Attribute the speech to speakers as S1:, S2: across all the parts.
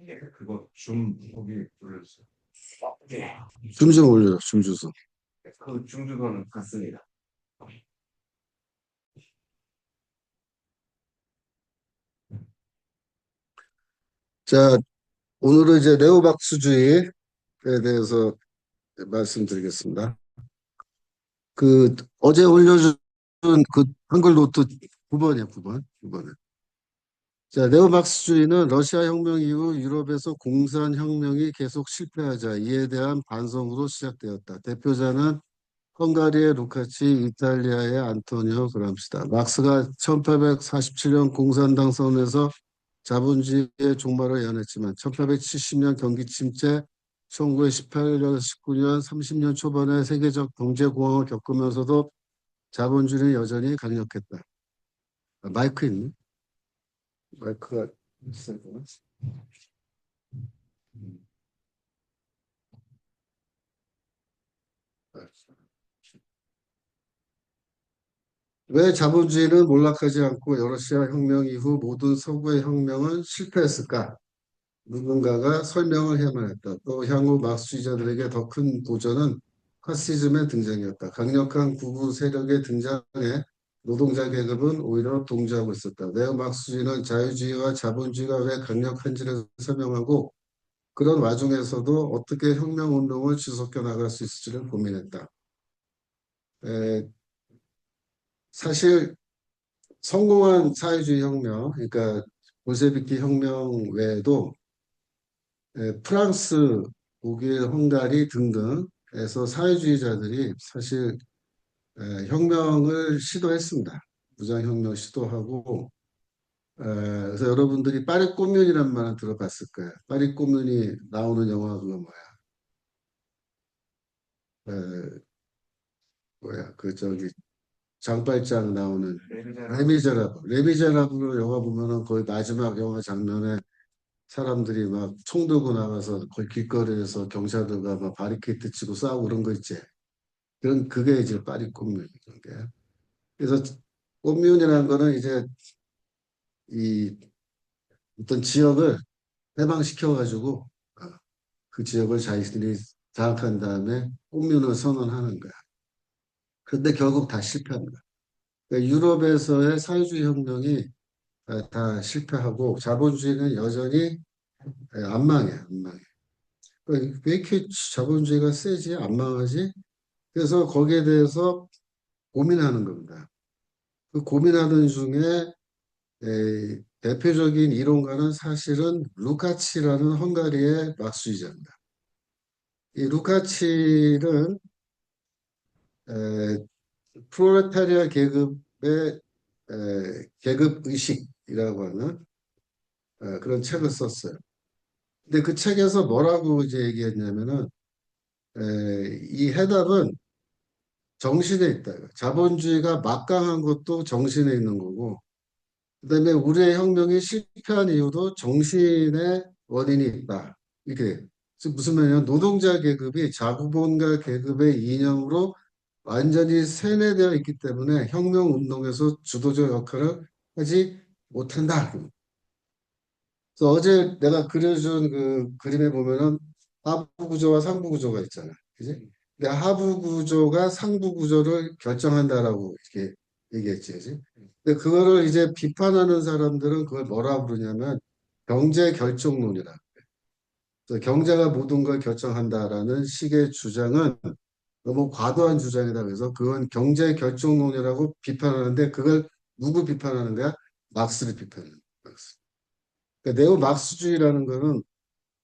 S1: 예, 그거 줌 거기 올려주세요. 네.
S2: 줌 좀 올려요, 줌 주소.
S1: 그 중주소는 갔습니다.
S2: 자, 오늘은 이제 네오박수주의에 대해서 말씀드리겠습니다. 어제 올려준 그 한글 노트 9번이에요, 9번. 9번에. 자, 네오막스주의는 러시아 혁명 이후 유럽에서 공산혁명이 계속 실패하자 이에 대한 반성으로 시작되었다. 대표자는 헝가리의 루카치, 이탈리아의 안토니오 그람시다. 막스가 1847년 공산당 선언에서 자본주의의 종말을 예언했지만 1870년 경기 침체, 1918년, 19년, 30년 초반에 세계적 경제공황을 겪으면서도 자본주의는 여전히 강력했다. 마이크 있니? 마이크가 있어야 되나? 왜 자본주의는 몰락하지 않고 러시아 혁명 이후 모든 서구의 혁명은 실패했을까? 누군가가 설명을 해야만 했다. 또 향후 막스주의자들에게 더 큰 도전은 파시즘의 등장이었다. 강력한 구구 세력의 등장에 노동자 계급은 오히려 동조하고 있었다. 네오막스주의는 자유주의와 자본주의가 왜 강력한지를 설명하고 그런 와중에서도 어떻게 혁명운동을 지속해 나갈 수 있을지를 고민했다. 에, 사실 성공한 사회주의 혁명, 그러니까 볼셰비키 혁명 외에도 프랑스, 독일, 헝가리 등등에서 사회주의자들이 사실 혁명을 시도했습니다. 무장혁명 시도하고 그래서 여러분들이 파리 꼬뮌이라는 말은 들어봤을 거예요. 파리 꼬뮌이 나오는 영화 그거 에, 뭐야 그 저기 장발장 나오는 레미제라블. 레미제라블 영화 보면은 거의 마지막 영화 장면에 사람들이 막 총 들고 나가서 거의 길거리에서 경찰들과 막 바리케이트 치고 싸우고 그런 거 있지. 그런 그게 이제 파리 꼼뮌인 게. 그래서 꼼뮌이라는 거는 이제 이 어떤 지역을 해방시켜 가지고 그 지역을 자기들이 장악한 다음에 꼼뮌을 선언하는 거야. 그런데 결국 다 실패합니다. 그러니까 유럽에서의 사회주의 혁명이 다 실패하고 자본주의는 여전히 안 망해, 안 망해. 그러니까 왜 이렇게 자본주의가 세지? 안 망하지? 그래서 거기에 대해서 고민하는 겁니다. 그 고민하는 중에 대표적인 이론가는 사실은 루카치라는 헝가리의 막수이자입니다. 이 루카치는 에, 프롤레타리아 계급의 계급 의식이라고 하는 그런 책을 썼어요. 근데 그 책에서 뭐라고 이제 얘기했냐면은 이 해답은 정신에 있다. 자본주의가 막강한 것도 정신에 있는 거고, 그다음에 우리의 혁명이 실패한 이유도 정신의 원인이 있다. 이게 무슨 말이냐면 노동자 계급이 자본가 계급의 이념으로 완전히 세뇌되어 있기 때문에 혁명 운동에서 주도적 역할을 하지 못한다. 그래서 어제 내가 그려준 그 그림에 보면은 하부 구조와 상부 구조가 있잖아. 그지? 근데 하부 구조가 상부 구조를 결정한다라고 이렇게 얘기했지. 그지? 근데 그거를 이제 비판하는 사람들은 그걸 뭐라 부르냐면 경제 결정론이라. 그래서 경제가 모든 걸 결정한다라는 식의 주장은 너무 과도한 주장이다. 그래서 그건 경제 결정론이라고 비판하는데 그걸 누구 비판하는 거야? 막스를 비판하는 거야. 막스. 그러니까 네오 막스주의라는 거는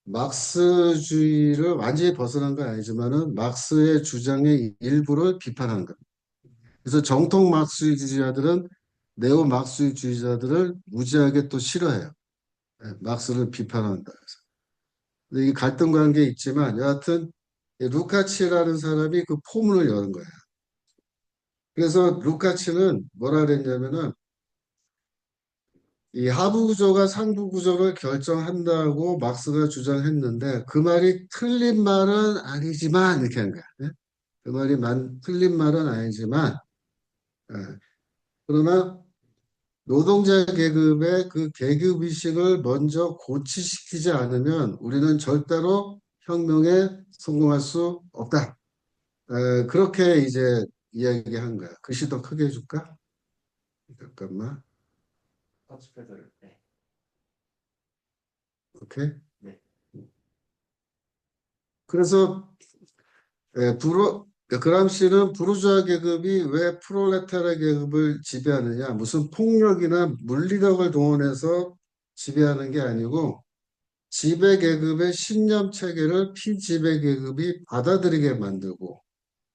S2: 막스주의를 완전히 벗어난 건 아니지만은 막스의 주장의 일부를 비판하는 거예요. 그래서 정통 막스주의자들은 네오 막스주의자들을 무지하게 또 싫어해요. 막스를 비판한다. 해서. 근데 이게 갈등 관계 있지만 여하튼 루카치라는 사람이 그 포문을 여는 거예요. 그래서 루카치는 뭐라 그랬냐면은 이 하부 구조가 상부 구조를 결정한다고 막스가 주장했는데 그 말이 틀린 말은 아니지만 이렇게 한 거야. 예? 그 말이 틀린 말은 아니지만 예. 그러나 노동자 계급의 그 계급 의식을 먼저 고취시키지 않으면 우리는 절대로 혁명에 성공할 수 없다. 그렇게 이제 이야기한 거야. 글씨 더 크게 해줄까? 잠깐만.
S1: 터치패드를. 네.
S2: 오케이.
S1: 네.
S2: 그래서 그람시는 부르주아 계급이 왜 프롤레타르 계급을 지배하느냐? 무슨 폭력이나 물리력을 동원해서 지배하는 게 아니고 지배 계급의 신념 체계를 피지배 계급이 받아들이게 만들고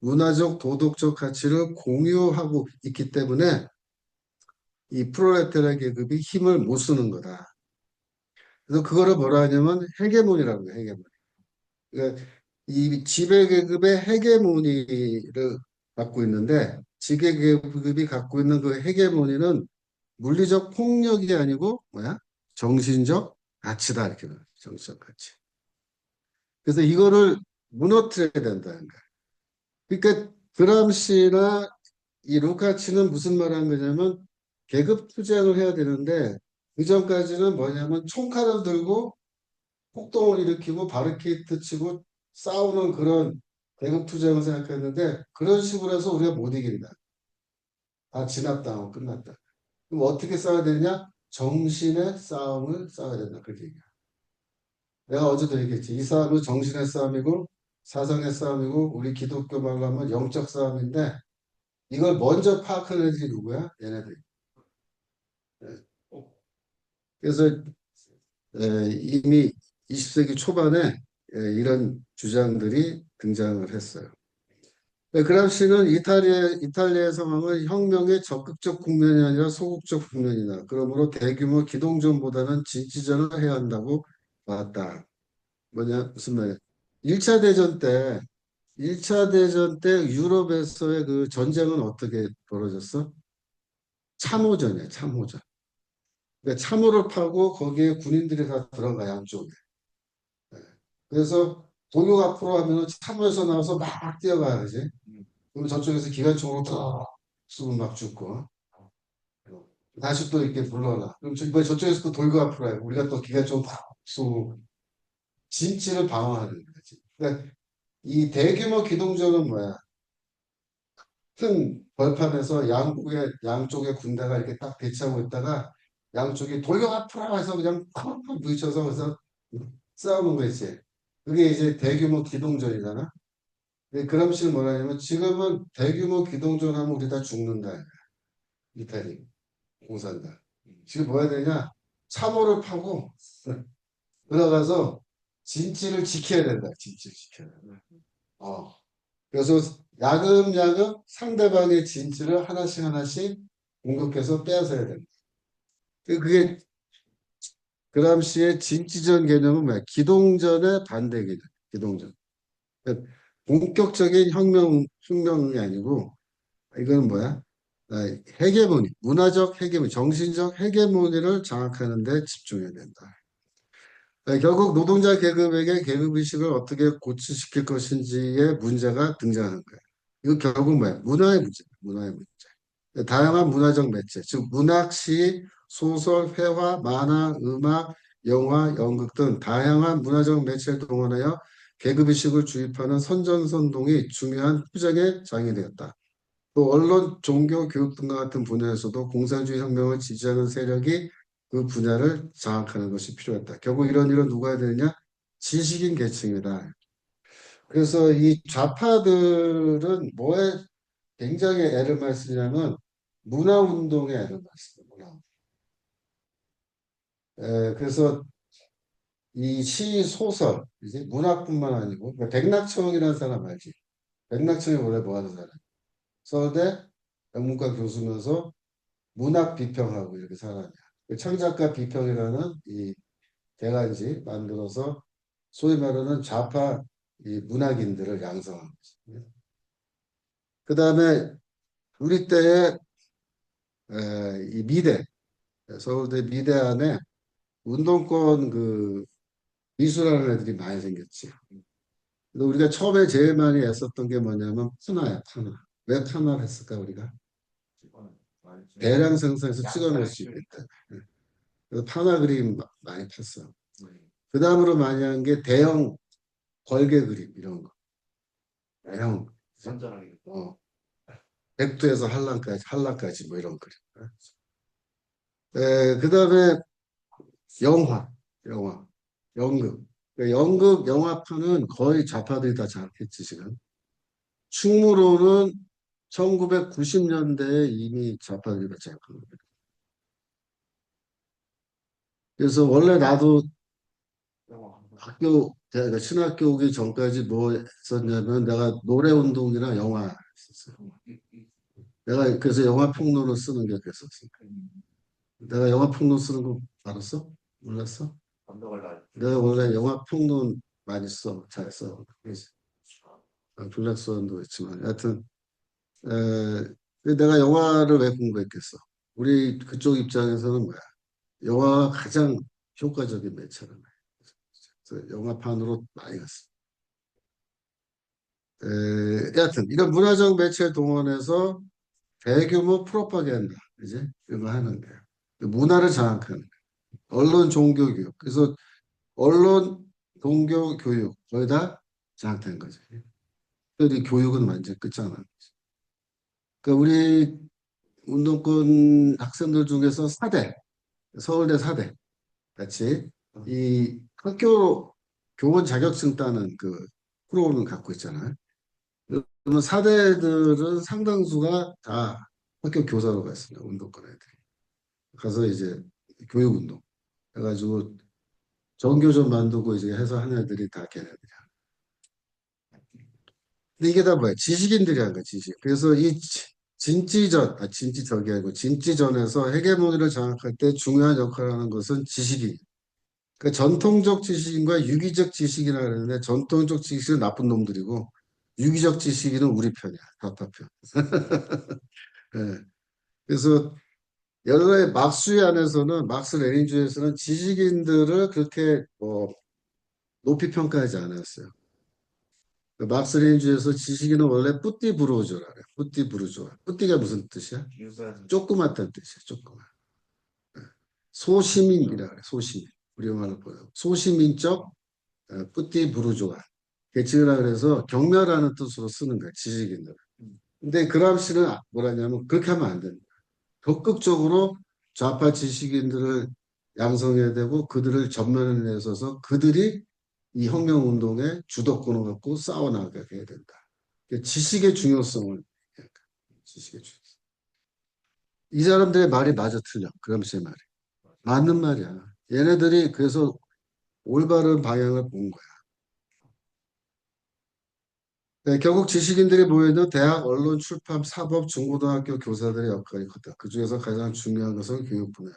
S2: 문화적 도덕적 가치를 공유하고 있기 때문에 이 프롤레타르 계급이 힘을 못 쓰는 거다. 그래서 그거를 뭐라 하냐면 헤게모니라고 해요. 헤게모니. 그러니까 이 지배 계급의 헤게모니를 갖고 있는데 지배 계급이 갖고 있는 그 헤게모니는 물리적 폭력이 아니고 뭐야? 정신적 가치다 이렇게 말해요. 정신적 가치. 그래서 이거를 무너뜨려야 된다는 거야. 그러니까 그람시나 이 루카치는 무슨 말을 한 거냐면 계급 투쟁을 해야 되는데 그 전까지는 뭐냐면 총칼을 들고 폭동을 일으키고 바리케이트 치고 싸우는 그런 계급 투쟁을 생각했는데 그런 식으로 해서 우리가 못 이긴다. 다 진압당하고 끝났다. 그럼 어떻게 싸워야 되냐? 정신의 싸움을 싸워야 된다. 그렇게 얘기해. 내가 어제도 얘기했지. 이 싸움은 정신의 싸움이고 사상의 싸움이고 우리 기독교 말로 하면 영적 싸움인데 이걸 먼저 파악하는 애들이 누구야? 얘네들. 그래서 이미 20세기 초반에 이런 주장들이 등장을 했어요. 그람시는 이탈리아의 상황은 혁명의 적극적 국면이 아니라 소극적 국면이다. 그러므로 대규모 기동전보다는 진취전을 해야 한다고 봤다. 뭐냐, 무슨 말이야. 1차 대전 때, 1차 대전 때 유럽에서의 그 전쟁은 어떻게 벌어졌어? 참호전이야, 참호전. 그러니까 참호를 파고 거기에 군인들이 다 들어가, 양쪽에. 네. 그래서 동요 앞으로 하면 참호에서 나와서 막 뛰어가야 지 그럼 저쪽에서 기관총으로 더 쏘면 막 죽고. 다시 또 이렇게 불러라. 그럼 이번에 저쪽에서 또 돌고 앞으로 해. 우리가 또 기관총 팍 쏘고. 진치를 방어하는 거지. 그러니까 이 대규모 기동전은 뭐야? 큰 벌판에서 양쪽의 군대가 이렇게 딱 대치하고 있다가 양쪽이 돌격 앞으로 해서 그냥 팍팍 부딪혀서 그래서 싸우는 거지. 그게 이제 대규모 기동전이잖아. 근데 그람시는 뭐라 하냐면 지금은 대규모 기동전 하면 우리 다 죽는다. 이탈리 공산당. 지금 뭐 해야 되냐? 참호를 파고 들어가서 진지를 지켜야 된다. 진지를 지켜야 된다. 그래서 야금야금 상대방의 진지를 하나씩 하나씩 공격해서 빼앗아야 된다. 그게 그람시의 진지전 개념은 뭐야? 기동전의 반대 개념. 기동전. 그러니까 본격적인 혁명이 아니고 이거는 뭐야? 헤게모니, 문화적 헤게모니, 정신적 헤게모니를 장악하는 데 집중해야 된다. 결국 노동자 계급에게 계급의식을 어떻게 고취시킬 것인지의 문제가 등장하는 거예요. 이거 결국 뭐야? 문화의 문제, 문화의 문제. 다양한 문화적 매체, 즉 문학, 시, 소설, 회화, 만화, 음악, 영화, 연극 등 다양한 문화적 매체를 동원하여 계급의식을 주입하는 선전선동이 중요한 투쟁의 장이 되었다. 또 언론, 종교, 교육 등과 같은 분야에서도 공산주의 혁명을 지지하는 세력이 그 분야를 장악하는 것이 필요했다. 결국 이런 일은 누가 해야 되느냐? 지식인 계층이다. 그래서 이 좌파들은 뭐에 굉장히 애를 많이 쓰냐면 문화운동에 애를 많이 씁니다. 그래서 이 시, 소설, 이제 문학뿐만 아니고 백낙청이라는 사람 알지? 백낙청이 원래 뭐 하는 사람? 서울대 영문과 교수면서 문학 비평하고 이렇게 사람이야. 그 창작가 비평이라는 이 대간지 만들어서 소위 말하는 좌파 이 문학인들을 양성한 거지. 그 다음에 우리 때에 이 미대, 서울대 미대 안에 운동권 그 미술하는 애들이 많이 생겼지. 근데 우리가 처음에 제일 많이 애썼던 게 뭐냐면 판화야, 판화. 왜 판화를 했을까, 우리가? 대량 생산해서 찍어낼 수 있기 때문에. 그래서 판화 그림 많이 팠어요. 그 다음으로 많이 한 게 대형 걸개 그림 이런 거. 대형
S1: 선전하게.
S2: 백두에서 한라까지 뭐 이런 그림. 그 다음에 영화, 연극. 그러니까 연극 영화판은 거의 좌파들이 다 장악했지 지금. 충무로는 1990년대에 이미 좌파들이 다 장악한 겁니다. 그래서 원래 나도 내가 신학교 오기 전까지 뭐 했었냐면 내가 노래 운동이나 영화 했었어요. 내가 그래서 영화 평론을 쓰는 게 됐었어. 내가 영화 평론 쓰는 거 알았어? 몰랐어? 내가 원래 영화 평론 많이 써, 잘 써. 블랙스완도 있지만 하여튼 내가 영화를 왜 공부했겠어? 우리 그쪽 입장에서는 뭐야? 영화가 가장 효과적인 매체란 말이야. 그래서 영화판으로 많이 갔어. 여하튼 이런 문화적 매체 동원해서 대규모 프로파간다 이제 이거 하는 거예요. 문화를 장악하는 거예요. 언론, 종교, 교육. 그래서 언론, 종교, 교육 거의 다 장악된 거죠. 특히 교육은 완전 끝장난 거죠. 그러니까 우리 운동권 학생들 중에서 서울대 사대 같이 이 학교 교원 자격증 따는 그 프로그램을 갖고 있잖아요. 그러면 사대들은 상당수가 다 학교 교사로 갔습니다. 운동권 애들이. 가서 이제 교육운동 해가지고 전교조 만들고 이제 해서 한 애들이 다 걔네들이야. 근데 이게 다 뭐야? 지식인들이 한 거야, 지식. 그래서 이 진지전이 아니고 진지전에서 헤게모니를 장악할 때 중요한 역할을 하는 것은 지식인. 그 전통적 지식인과 유기적 지식이라 그러는데 전통적 지식은 나쁜 놈들이고 유기적 지식인은 우리 편이야. 좌파 편. 예. 그래서 연례 막수위 안에서는 막스 레닌주의에서는 지식인들을 그렇게 높이 평가하지 않았어요. 그 막스 레닌주의에서 지식인은 원래 뿌띠 부르조라 그래. 뿌띠 부르조아. 뿌띠가 무슨 뜻이야? 조그맣다는 뜻이야. 조그맣. 소시민이라 그래. 소시민. 우리말로 보여. 소시민적 뿌띠 부르조아. 계층이라 그래서 경멸하는 뜻으로 쓰는 거야. 지식인들. 근데 그람시는 뭐라냐면 그렇게 하면 안 된다. 적극적으로 좌파 지식인들을 양성해야 되고 그들을 전면에 내서서 그들이 이 혁명운동의 주도권을 갖고 싸워나가게 해야 된다. 지식의 중요성을 지식의 중요성. 이 사람들의 말이 맞아 틀려. 그람시의 말이. 맞는 말이야. 얘네들이 그래서 올바른 방향을 본 거야. 네, 결국 지식인들이 모여있는 대학, 언론, 출판, 사법, 중고등학교 교사들의 역할이 컸다. 그중에서 가장 중요한 것은 교육 분야.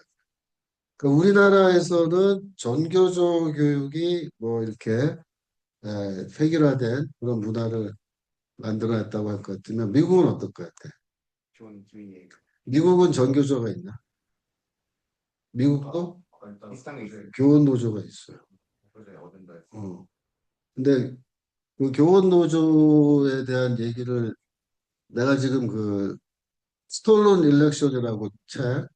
S2: 그러니까 우리나라에서는 전교조 교육이 뭐 이렇게 획일화된 그런 문화를 만들어냈다고 할 것 같으면 미국은 어떨 것 같아? 미국은 전교조가 있나? 미국도 교원 노조가 있어요. 근데 그 교원 노조에 대한 얘기를 내가 지금 그 스톨론 일렉션이라고 책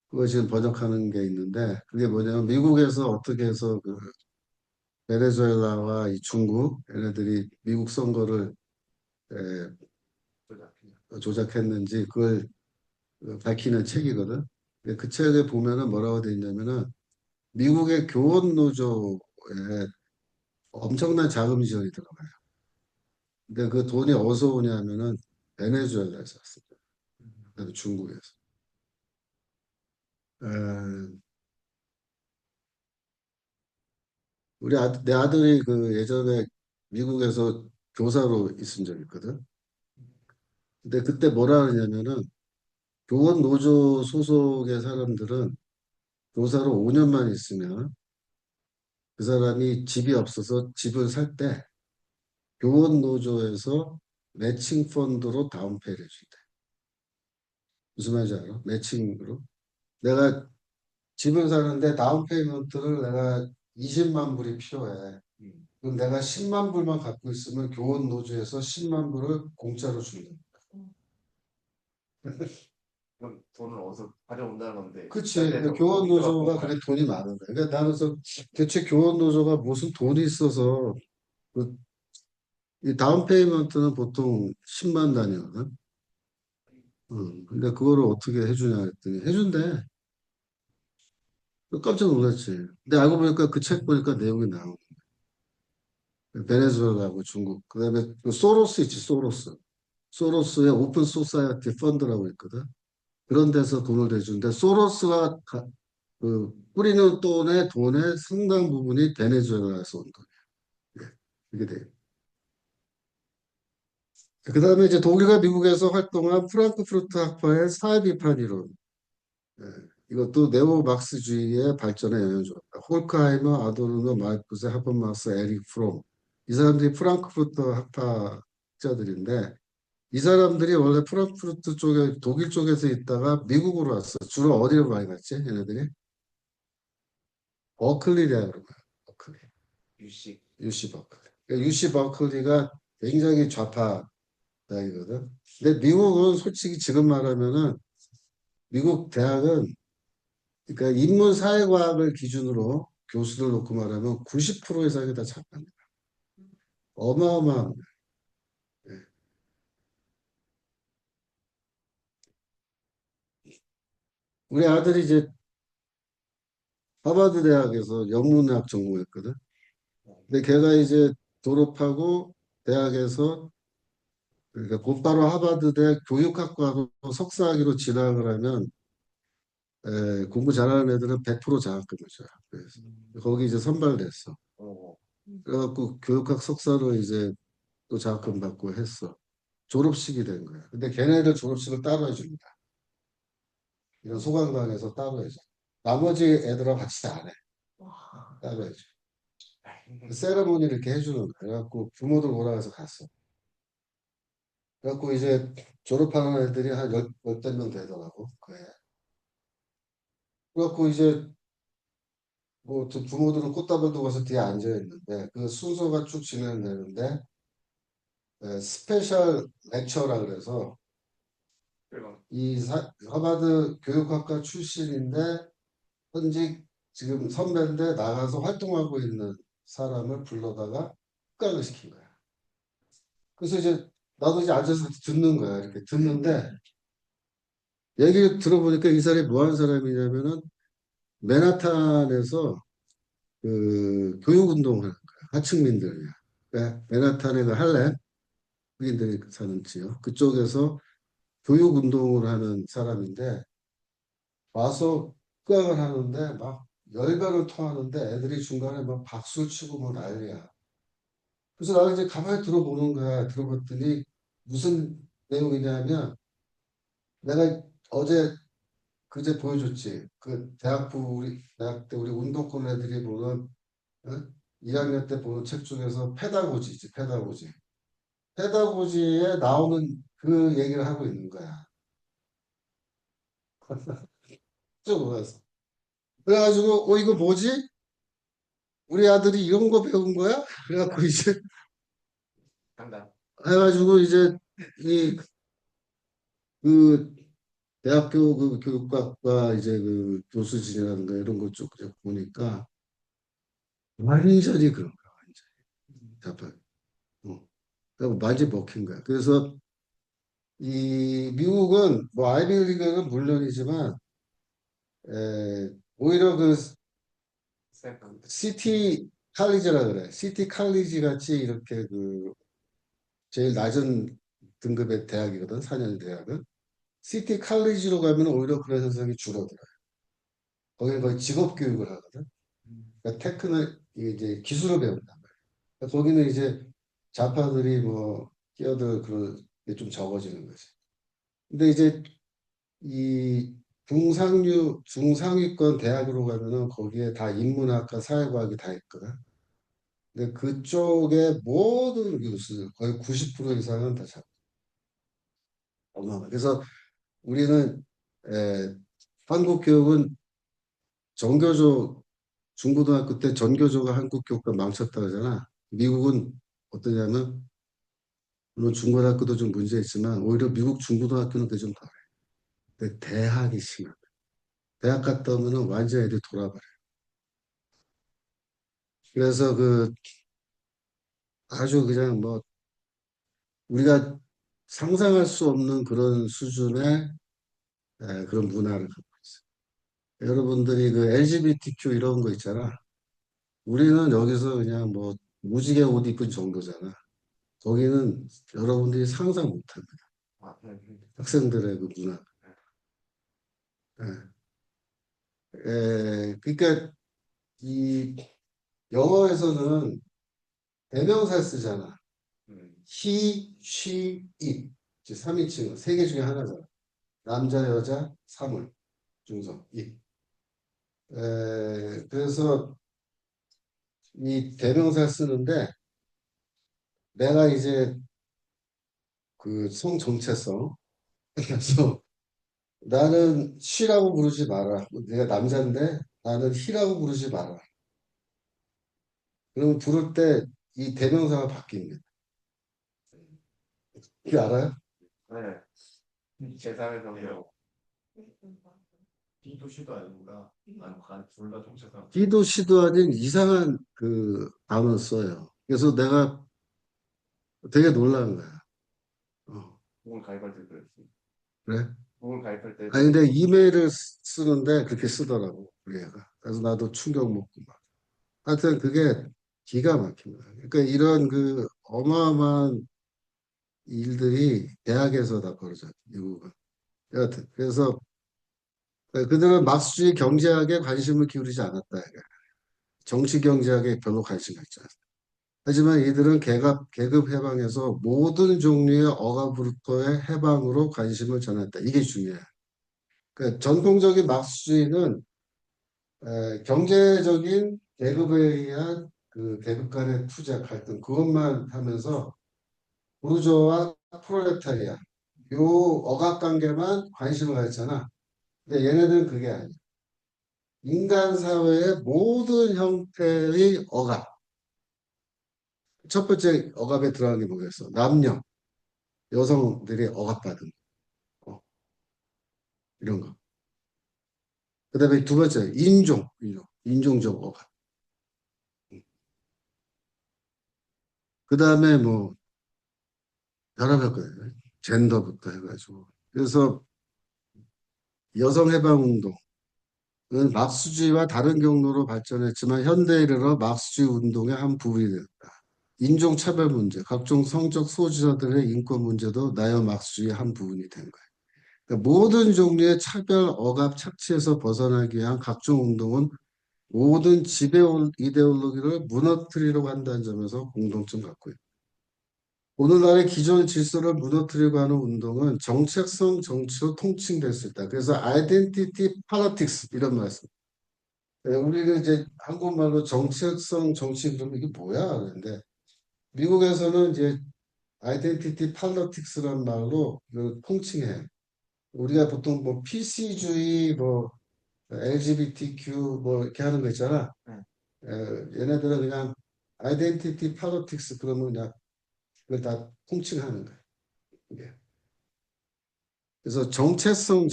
S2: 그거 지금 번역하는 게 있는데 그게 뭐냐면 미국에서 어떻게 해서 그 베네수엘라와 이 중국 얘네들이 미국 선거를 에, 조작했는지 그걸 밝히는 책이거든. 근데 그 책에 보면은 뭐라고 돼 있냐면은 미국의 교원 노조에 엄청난 자금 지원이 들어가요. 근데 그 돈이 어디서 오냐면은 베네수엘라에서 왔습니다. 그다음에 중국에서. 에, 내 아들이 그 예전에 미국에서 교사로 있은 적이 있거든. 근데 그때 뭐라 그러냐면은 교원 노조 소속의 사람들은 교사로 5년만 있으면 그 사람이 집이 없어서 집을 살 때 교원 노조에서 매칭 펀드로 다운페이를 해준대. 무슨 말인지 알아? 매칭으로. 내가 집을 사는데 다운페이먼트를 내가 20만 불이 필요해. 그럼 내가 10만 불만 갖고 있으면 교원 노조에서 10만 불을 공짜로 준다.
S1: 그럼 돈을 어디서 가져온다는 건데.
S2: 그치.
S1: 딴
S2: 그러니까
S1: 데서
S2: 교원
S1: 거기서
S2: 노조가
S1: 갖고
S2: 그래 돈이 많은 거야. 그러니까 나는 그래서 대체 교원 노조가 무슨 돈이 있어서 그, 이 다운 페이먼트는 보통 10만 단위거든. 근데 그거를 어떻게 해주냐 했더니 해준대. 깜짝 놀랐지. 근데 알고 보니까 그 책 보니까 내용이 나오고 베네수엘라하고 중국 그다음에 그 소로스 있지 소로스. 소로스의 오픈 소사이어티 펀드라고 있거든. 그런 데서 돈을 대주는데 소로스가 그 뿌리는 돈의 상당 부분이 베네수엘라에서 온 거예요. 예, 그게 돼요. 그다음에 이제 독일과 미국에서 활동한 프랑크푸르트 학파의 사회비판 이론. 예, 이것도 네오 막스주의의 발전에 영향을 줬다. 홀크하이머, 아도르노, 마르크스, 하버마스, 에릭 프롬. 이 사람들이 프랑크푸르트 학파자들인데 이 사람들이 원래 프랑크푸르트 쪽에 독일 쪽에서 있다가 미국으로 왔어. 주로 어디로 많이 갔지? 얘네들이? 버클리 대학으로 가요. 버클리.
S1: 유식.
S2: UC 버클리. 그러니까 UC 버클리가 굉장히 좌파 대학이거든. 근데 미국은 솔직히 지금 말하면은 미국 대학은 그러니까 인문사회과학을 기준으로 교수들 놓고 말하면 90% 이상이 다 좌파입니다. 어마어마한 거예요. 예. 우리 아들이 이제 하버드 대학에서 영문학 전공했거든. 근데 걔가 이제 졸업하고 대학에서 그러니까 곧바로 하버드대 교육학과로 석사학위로 진학을 하면 공부 잘하는 애들은 100% 장학금을 줘요. 그래서 거기 이제 선발됐어.
S1: 어.
S2: 그래갖고 교육학 석사로 이제 또 장학금 받고 했어. 졸업식이 된 거야. 근데 걔네들 졸업식을 따로 해줍니다. 이런 소강당에서 따로 해줘. 나머지 애들하고 같이 안 해. 따로 해줘. 그 세레모니 이렇게 해주는 거야. 그래갖고 부모들 오라 해서 갔어. 그래갖고 이제 졸업하는 애들이 한 열대 명 되더라고. 그래. 그래갖고 이제 뭐 부모들은 꽃다발 두고 가서 뒤에 앉아 있는데 그 순서가 쭉 진행되는데 스페셜 렉처라 그래서 하버드 교육학과 출신인데 현직 지금 선배인데 나가서 활동하고 있는 사람을 불러다가 흑강을 시킨 거야. 그래서 이제 나도 이제 앉아서 듣는 거야. 이렇게 듣는데 얘기를 들어보니까 이 사람이 뭐 하는 사람이냐면은 맨하탄에서 그 교육운동을 하는 거야. 하층민들. 그러니까 맨하탄의 그 할렘 흑인들이 사는 지역 그쪽에서 교육운동을 하는 사람인데 와서 흑강을 하는데 막 열변을 토하는데 애들이 중간에 막 박수 치고 뭐 난리야. 그래서 나는 이제 가만히 들어보는 거야. 들어봤더니 무슨 내용이냐면 내가 어제 그제 보여줬지. 그 우리 대학 때 우리 운동권 애들이 보는 어? 1학년 때 보는 책 중에서 페다고지지, 페다고지. 페다고지에 나오는 그 얘기를 하고 있는 거야. 쭉 몰라서. 그래가지고 이거 뭐지? 우리 아들이 이런 거 배운 거야? 그래갖고 이제
S1: 상담.
S2: 해가지고 이제 이 그 대학교 그 교육학과 이제 그 교수진이라든가 이런 것 쭉 보니까 완전히 그런 거야. 완전히. 자판. 그러니까 완전히 먹힌 거야. 그래서 이 미국은 뭐 아이비리그는 물론이지만 오히려 그
S1: 쌤.
S2: 시티 칼리지라 그래. 시티 칼리지 같이 이렇게 그 제일 낮은 등급의 대학이거든. 4년 대학은. 시티 칼리지로 가면 오히려 그런 현상이 줄어들어요. 거기는 거의 직업 교육을 하거든. 그러니까 테크는 이제 기술을 배운단 말이야. 그러니까 거기는 이제 좌파들이 뭐 끼어들 그런 게 좀 적어지는 거지. 근데 이제 이 중상위권 대학으로 가면은 거기에 다 인문학과 사회과학이 다 있거든. 근데 그쪽에 모든 교수들 거의 90% 이상은 다 잡아. 그래서 우리는 한국 교육은 정교조 중고등학교 때 전교조가 한국 교육과 망쳤다 그러잖아. 미국은 어떠냐면 물론 중고등학교도 좀 문제 있지만 오히려 미국 중고등학교는 그게 좀 덜해. 근데 대학이 심한 거야. 대학 갔다 오면은 완전 애들이 돌아버려. 그래서 그 아주 그냥 뭐 우리가 상상할 수 없는 그런 수준의 그런 문화를 갖고 있어요. 여러분들이 그 LGBTQ 이런 거 있잖아. 우리는 여기서 그냥 뭐 무지개 옷 입은 정도잖아. 거기는 여러분들이 상상 못합니다.
S1: 아,
S2: 학생들의 그 문화. 그러니까 이 영어에서는 대명사 쓰잖아. he, she, it. 3인칭은 세 개 중에 하나잖아. 남자, 여자, 사물, 중성, it. 그래서 이 대명사 쓰는데 내가 이제 그 성 정체성 그래서 나는 she라고 부르지 마라. 내가 남자인데 나는 he라고 부르지 마라. 그러면 부를 때 이 대명사가 바뀝니다. 이게 알아요?
S1: 네. 재산에서 뭐 B도 C도 아니구나. 둘다 통째사.
S2: B도 C도 아닌 이상한 그 단어 써요. 그래서 내가 되게 놀란 거야.
S1: 구글 가입할 때 그랬지.
S2: 그래?
S1: 구글 가입할 때
S2: 아니 근데 이메일을 쓰는데 그렇게 쓰더라고 우리 애가. 그래서 나도 충격 먹고 막. 하여튼 그게 기가 막힙니다. 그러니까 이런 그 어마어마한 일들이 대학에서 다 벌어져요. 미국은. 여하튼 그래서 그들은 막수주의 경제학에 관심을 기울이지 않았다. 정치 경제학에 별로 관심이 있지 않았다. 하지만 이들은 계급 해방에서 모든 종류의 억압으로부터의 해방으로 관심을 전했다. 이게 중요해요. 그러니까 전통적인 막스주의는 경제적인 계급에 의한 그 계급 간의 투쟁 갈등 그것만 하면서 부르주아와 프롤레타리아 요 억압 관계만 관심을 가졌잖아. 근데 얘네들은 그게 아니야. 인간 사회의 모든 형태의 억압. 첫 번째 억압에 들어가는 게 뭐겠어? 남녀, 여성들이 억압받은 거, 이런 거. 그다음에 두 번째 인종적 억압. 그다음에 뭐 여러 몇 가지 젠더부터 해가지고 그래서 여성해방운동은 막수주의와 다른 경로로 발전했지만 현대에 이르러 막수주의 운동의 한 부분이 되었다. 인종차별 문제, 각종 성적 소지자들의 인권 문제도 나요 막수주의의 한 부분이 된 거예요. 그러니까 모든 종류의 차별, 억압, 착취에서 벗어나기 위한 각종 운동은 모든 지배 이데올로기를 무너뜨리려고 한다는 점에서 공통점 갖고 있다. 오늘날의 기존 질서를 무너뜨리려고 하는 운동은 정책성 정치로 통칭될 수 있다. 그래서 아이덴티티 팔러틱스 이런 말씀. 우리는 이제 한국말로 정책성 정치 그러면 이게 뭐야? 그런데 미국에서는 이제 아이덴티티 팔러틱스란 말로 이걸 통칭해. 우리가 보통 뭐 PC주의, 뭐 LGBTQ 뭐 이렇게 하는 거 있잖아. 얘네들은 그냥 아이덴티티 팔러틱스 그러면 그냥 그걸 다 통칭하는 거야. 이게. 그래서 정체성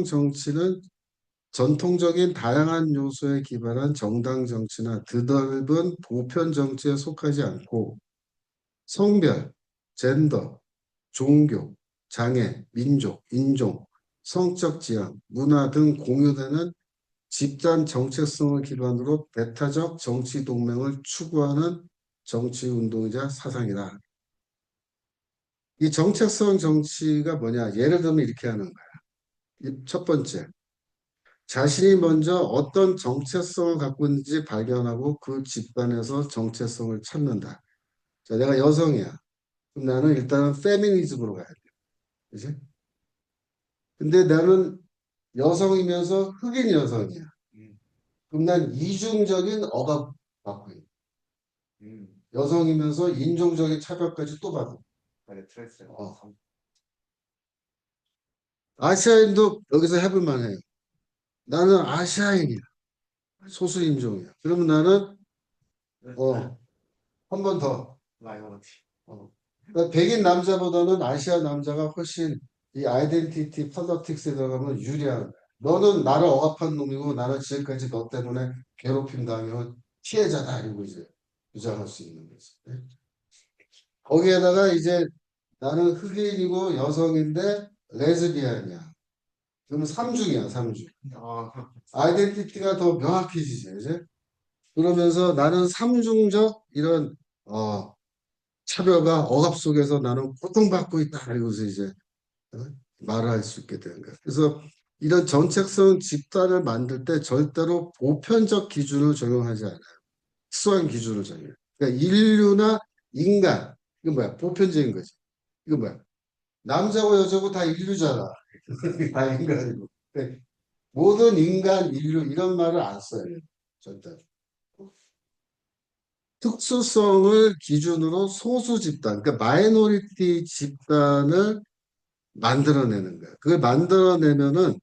S2: 정치는 전통적인 다양한 요소에 기반한 정당 정치나 드넓은 보편 정치에 속하지 않고 성별, 젠더, 종교, 장애, 민족, 인종, 성적 지향, 문화 등 공유되는 집단 정체성을 기반으로 배타적 정치 동맹을 추구하는 정치 운동이자 사상이다. 이 정체성 정치가 뭐냐? 예를 들면 이렇게 하는 거야. 첫 번째, 자신이 먼저 어떤 정체성을 갖고 있는지 발견하고 그 집단에서 정체성을 찾는다. 자, 내가 여성이야. 그럼 나는 일단은 페미니즘으로 가야 돼. 그지? 근데 나는 여성이면서 흑인 여성이야. 그럼 난 이중적인 억압 받고 있는. 여성이면서 인종적인 차별까지 또 받아. 아시아인도 여기서 해볼 만해요. 나는 아시아인이야. 소수인종이야. 그러면 나는 한 번 더.
S1: 마이너리티.
S2: 그러니까 백인 남자보다는 아시아 남자가 훨씬 이 아이덴티티 폴리틱스에 들어가면 유리한 거야. 너는 나를 억압한 놈이고 나는 지금까지 너 때문에 괴롭힘 당해온 피해자다 이러고 이제 주장할 수 있는 거지. 네? 거기에다가 이제 나는 흑인이고 여성인데 레즈비언이야. 그러면 삼중이야, 삼중.
S1: 아,
S2: 아이덴티티가 더 명확해지죠, 이제. 그러면서 나는 삼중적 이런 차별과 억압 속에서 나는 고통받고 있다. 이러고서 이제 어? 말을 할 수 있게 되는 거예요. 그래서 이런 정책성 집단을 만들 때 절대로 보편적 기준을 적용하지 않아요. 특수한 기준을 적용해요. 그러니까 인류나 인간, 이거 뭐야? 보편적인 거지. 이거 뭐야? 남자고 여자고 다 인류잖아. 다 인간이고. 그러니까 모든 인간, 인류 이런 말을 안 써요. 절대. 특수성을 기준으로 소수 집단, 그러니까 마이너리티 집단을 만들어내는 거예요. 그걸 만들어내면은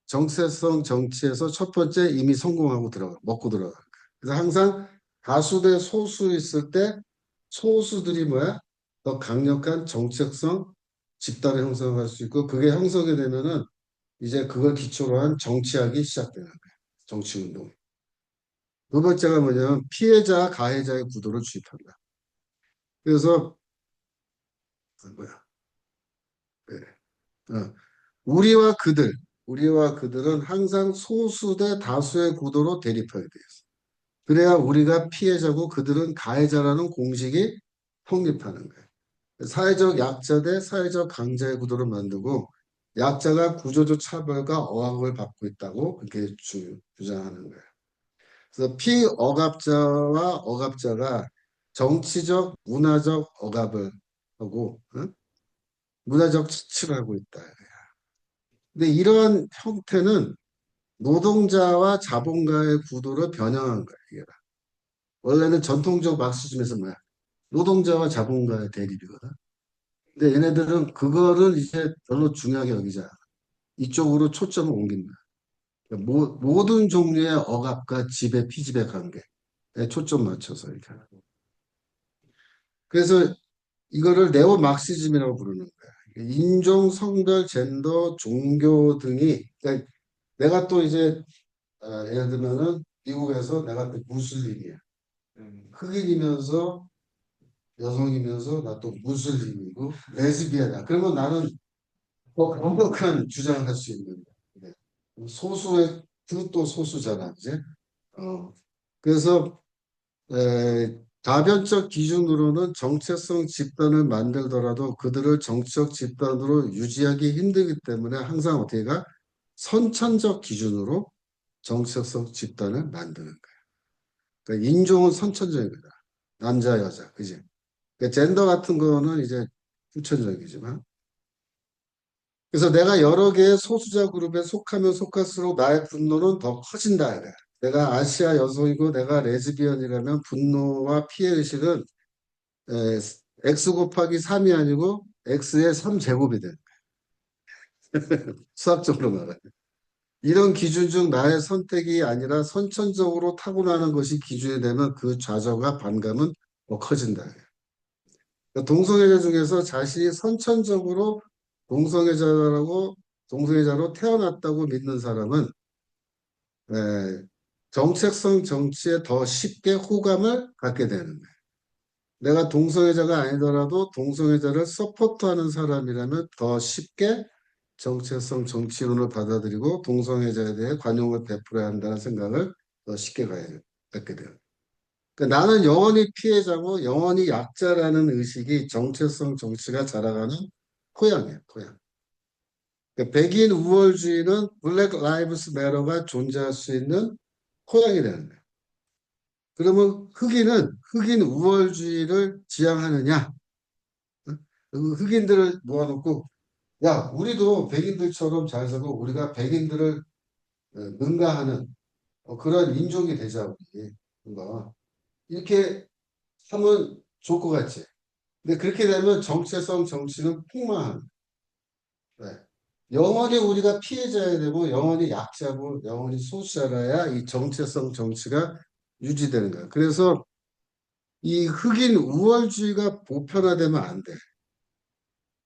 S2: 정체성 정치에서 첫 번째 이미 성공하고 먹고 들어가는 거예요. 그래서 항상 다수 대 소수 있을 때 소수들이 뭐야? 더 강력한 정책성 집단을 형성할 수 있고 그게 형성이 되면은 이제 그걸 기초로 한 정치학이 시작되는 거예요. 정치운동. 두 번째가 뭐냐면 피해자, 가해자의 구도를 주입한다. 그래서 뭐야? 네. 어, 우리와 그들은 항상 소수 대 다수의 구도로 대립하게 돼 있어. 그래야 우리가 피해자고 그들은 가해자라는 공식이 성립하는 거예요. 사회적 약자 대 사회적 강자의 구도를 만들고 약자가 구조적 차별과 억압을 받고 있다고 그렇게 주장하는 거예요. 그래서 피억압자와 억압자가 정치적, 문화적 억압을 하고 문화적 치치를 하고 있다. 근데 이러한 형태는 노동자와 자본가의 구도를 변형한 거야, 이게. 원래는 전통적 마크시즘에서 뭐야? 노동자와 자본가의 대립이거든. 근데 얘네들은 그거를 이제 별로 중요하게 여기지 않아. 이쪽으로 초점을 옮긴다. 그러니까 모든 종류의 억압과 지배, 피지배 관계에 초점 맞춰서 이렇게 하는 거야. 그래서 이거를 네오 마크시즘이라고 부르는 거야. 인종, 성별, 젠더, 종교 등이 그러니까 내가 또 이제 예를 들면은 미국에서 내가 또 무슬림이야. 흑인이면서 여성이면서 나 또 무슬림이고 레즈비언이야. 그러면 나는 더 강력한 주장을 할 수 있는 거야. 소수의 그또 소수잖아, 이제. 그래서 다변적 기준으로는 정체성 집단을 만들더라도 그들을 정치적 집단으로 유지하기 힘들기 때문에 항상 어떻게 가 선천적 기준으로 정체성 집단을 만드는 거야. 그러니까 인종은 선천적이다. 남자, 여자, 그지? 그러니까 젠더 같은 거는 이제 후천적이지만. 그래서 내가 여러 개의 소수자 그룹에 속하면 속할수록 나의 분노는 더 커진다. 이거야. 내가 아시아 여성이고 내가 레즈비언이라면 분노와 피해의식은 에, X 곱하기 3이 아니고 X의 3제곱이 돼. 수학적으로 말하면. 이런 기준 중 나의 선택이 아니라 선천적으로 타고나는 것이 기준이 되면 그 좌절과 반감은 더 커진다. 그러니까 동성애자 중에서 자신이 선천적으로 동성애자라고 동성애자로 태어났다고 믿는 사람은 에, 정책성 정치에 더 쉽게 호감을 갖게 되는 거예요. 내가 동성애자가 아니더라도 동성애자를 서포트하는 사람이라면 더 쉽게 정체성 정치론을 받아들이고 동성애자에 대해 관용을 베풀어야 한다는 생각을 더 쉽게 갖게 돼요. 그러니까 나는 영원히 피해자고 영원히 약자라는 의식이 정체성 정치가 자라가는 토양이에요, 토양. 그러니까 백인 우월주의는 블랙 라이브스 매러가 존재할 수 있는 토양이 되는 거예요. 그러면 흑인 우월주의를 지향하느냐? 흑인들을 모아놓고 야, 우리도 백인들처럼 잘 살고 우리가 백인들을 능가하는 그런 인종이 되자 우리 뭔가 이렇게 하면 좋을 것 같지. 근데 그렇게 되면 정체성 정치는 폭망하는 거야. 영원히 우리가 피해자야 되고 영원히 약자고 영원히 소수자라야 이 정체성 정치가 유지되는 거야. 그래서 이 흑인 우월주의가 보편화되면 안 돼.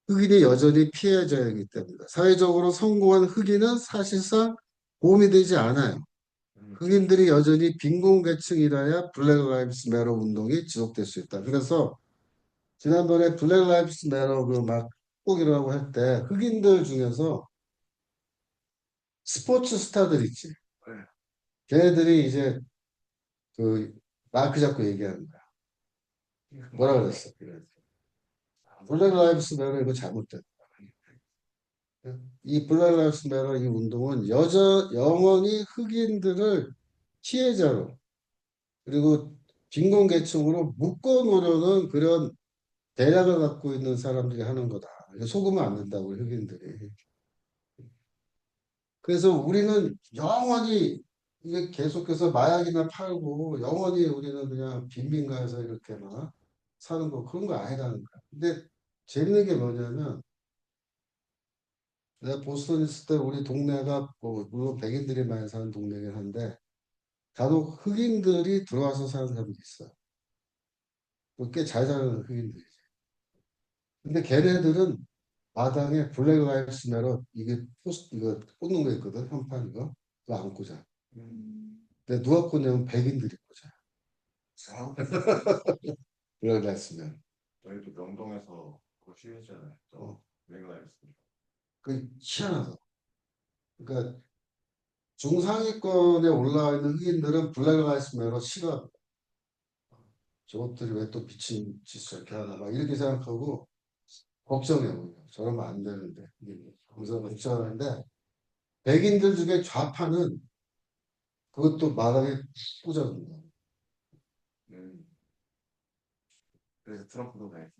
S2: 흑인이 여전히 피해자이기 때문이다. 사회적으로 성공한 흑인은 사실상 보험이 되지 않아요. 흑인들이 여전히 빈곤계층이라야 블랙 라이브스 매러 운동이 지속될 수 있다. 그래서 지난번에 블랙 라이브스 매러 그막 꼭이라고 할 때 흑인들 중에서 스포츠 스타들 있지.
S1: 네.
S2: 걔네들이 이제 그 마크 잡고 얘기하는 거야. 뭐라 그랬어? 블랙 라이브스 매러 이거 잘못됐다. 이 블랙 라이브스 매러 이 운동은 영원히 흑인들을 피해자로 그리고 빈곤계층으로 묶어놓으려는 그런 대략을 갖고 있는 사람들이 하는 거다. 속으면 안 된다고 흑인들이. 그래서 우리는 영원히 이게 계속해서 마약이나 팔고 영원히 우리는 그냥 빈민가에서 이렇게 막 사는 거 그런 거 아니라는 거야. 근데 재밌는 게 뭐냐면 내가 보스턴 있을 때 우리 동네가 뭐 물론 백인들이 많이 사는 동네긴 한데 간혹 흑인들이 들어와서 사는 사람도 있어. 꽤 잘 사는 흑인들이지. 근데 걔네들은 마당에 블랙 라이브스 매러 이게 포스트 이거 꽂는 거 있거든 현판 이거 그거 안 꽂아. 근데 누가 꽂냐면 백인들이 꽂아.
S1: 아,
S2: 블랙 라이브스 매러.
S1: 저희도 명동에서 그거 시위했잖아요. 또
S2: 어,
S1: 맥라이브스.
S2: 그 희한하다. 그러니까 중상위권에 올라와 있는 흑인들은 블랙 라이브스 매러 싫어. 저것들이 왜 또 미친 짓을 이렇게 하나 막 이렇게 생각하고 걱정해 오히려. 저러면 안 되는데. 그래서 걱정하는데 백인들 중에 좌파는 그것도 마당에 꽂아둔다.
S1: 음. 그래서 트럼프도 가야지.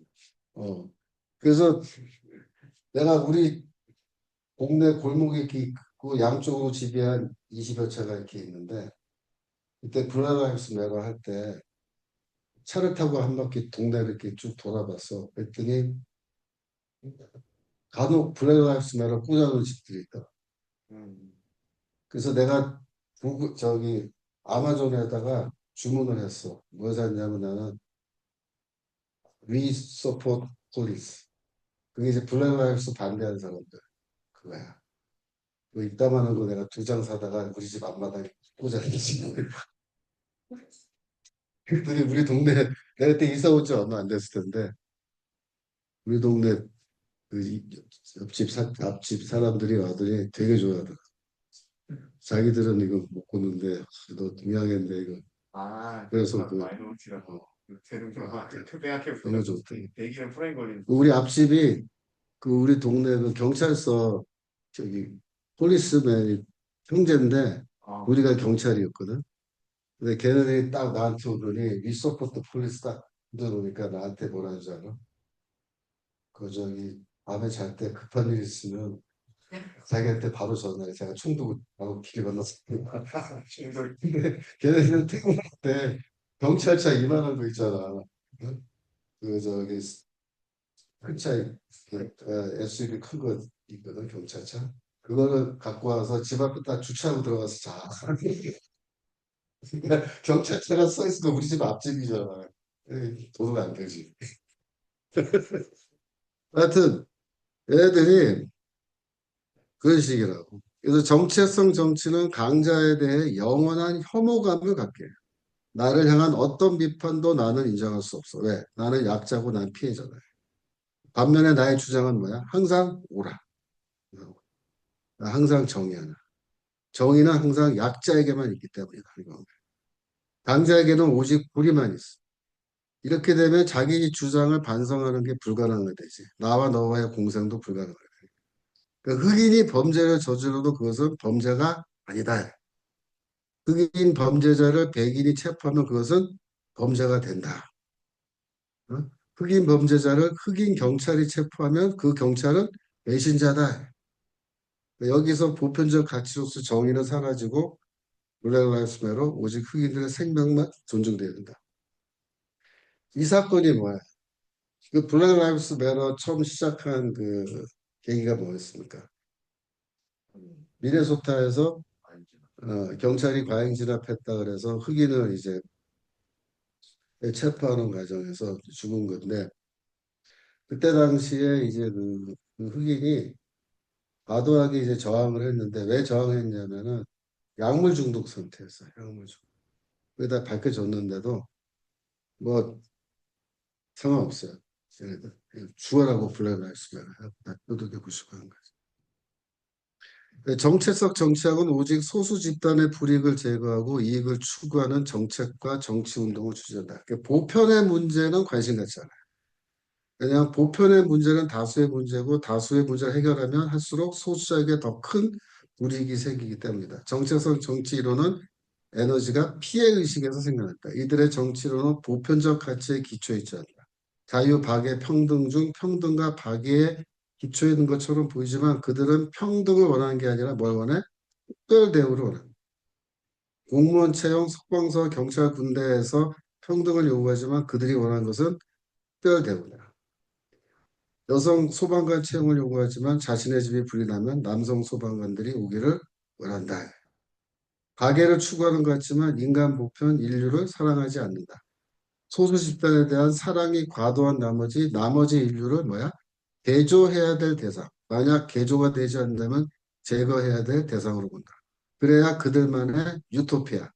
S2: 어. 그래서 내가 우리 동네 골목에 이렇게 있고 양쪽으로 집이 한 20여 채가 이렇게 있는데 그때 블랙 라이브스 매러 할 때 차를 타고 한 바퀴 동네를 이렇게 쭉 돌아봤어. 그랬더니 간혹 블랙 라이브스 매러 꽂아놓은 집들이 있다.
S1: 음.
S2: 그래서 내가 저기 아마존에다가 주문을 했어. 뭐 샀냐면 나는 We support police. 그게 이제 블랙 라이브스 반대하는 사람들 그거야. 그 이따만한 거 내가 2장 사다가 우리 집 앞마당에 꽂아놨지. 그랬더니 우리 동네 내가 그때 이사 온 지 얼마 안 됐을 텐데 우리 동네 앞집 사람들이 와더니 되게 좋아하더라. 자기들은 이거 못 꽂는데 너 동양인데 이거
S1: 아,
S2: 그래서
S1: 마이너리티라고
S2: 어,
S1: 되는구나. 생각해
S2: 너무
S1: 보니까
S2: 좋대.
S1: 대기는 프레임 걸리는.
S2: 우리 앞집이 우리 동네 경찰서 저기 폴리스맨이 형제인데
S1: 아,
S2: 우리가 경찰이었거든. 근데 걔네들이 딱 나한테 오더니 위서포트 폴리스 딱 들어오니까 나한테 뭐라 하지 않아? 그 저기 밤에 잘 때 급한 일 있으면 자기한테 바로 전화해. 제가 총도 하고 길 건너서. 근데 걔네들은 퇴근할 때 경찰차 이만한 거 있잖아. 응? 그 저기 큰 차, SUV 큰 거 있거든 경찰차. 그거를 갖고 와서 집 앞에 딱 주차하고 들어가서 자. 그러니까 경찰차가 서 있으면 우리 집 앞집이잖아. 도둑 안 되지. 하여튼 애들이 그런 식이라고. 그래서 정체성 정치는 강자에 대해 영원한 혐오감을 갖게 해. 나를 향한 어떤 비판도 나는 인정할 수 없어. 왜? 나는 약자고 난 피해자다. 반면에 나의 주장은 뭐야? 항상 옳아. 항상 정의하나. 정의는 항상 약자에게만 있기 때문이다. 이거. 강자에게는 오직 불의만 있어. 이렇게 되면 자기 주장을 반성하는 게 불가능하게 되지. 나와 너와의 공생도 불가능하게 돼. 그러니까 흑인이 범죄를 저질러도 그것은 범죄가 아니다. 흑인 범죄자를 백인이 체포하면 그것은 범죄가 된다. 어? 흑인 범죄자를 흑인 경찰이 체포하면 그 경찰은 배신자다. 여기서 보편적 가치로서 정의는 사라지고 블랙 라이브스 매러 오직 흑인들의 생명만 존중돼야 된다. 이 사건이 뭐야? 그 블랙 라이브스 매러 처음 시작한 그 계기가 뭐였습니까? 미네소타에서
S1: 아니지.
S2: 경찰이 과잉 진압했다 그래서 흑인을 이제 체포하는 과정에서 죽은 건데 그때 당시에 이제 그 흑인이 과도하게 이제 저항을 했는데 왜 저항했냐면은 약물 중독 상태였어요. 약물 중독. 그기다 밝혀졌는데도 뭐 상관없어요. 얘네들 그냥 죽어라고 불러낼 수가 납도둑이 부수고 한 거죠. 정체성 정치학은 오직 소수 집단의 불이익을 제거하고 이익을 추구하는 정책과 정치 운동을 추진한다. 그러니까 보편의 문제는 관심 갖지 않아요. 왜냐하면 보편의 문제는 다수의 문제고 다수의 문제를 해결하면 할수록 소수자에게 더 큰 불이익이 생기기 때문이다. 정체성 정치 이론은 에너지가 피해 의식에서 생겨났다. 이들의 정치론은 보편적 가치에 기초해 있지 않다. 자유, 박애, 평등 중 평등과 박애에 기초해 있는 것처럼 보이지만 그들은 평등을 원하는 게 아니라 뭘 원해? 특별 대우를 원한다. 공무원 채용, 석방서, 경찰, 군대에서 평등을 요구하지만 그들이 원하는 것은 특별 대우다. 여성 소방관 채용을 요구하지만 자신의 집이 불이 나면 남성 소방관들이 오기를 원한다. 가계를 추구하는 것 같지만 인간 보편 인류를 사랑하지 않는다. 소수 집단에 대한 사랑이 과도한 나머지 인류를 뭐야? 개조해야 될 대상. 만약 개조가 되지 않는다면 제거해야 될 대상으로 본다. 그래야 그들만의 유토피아,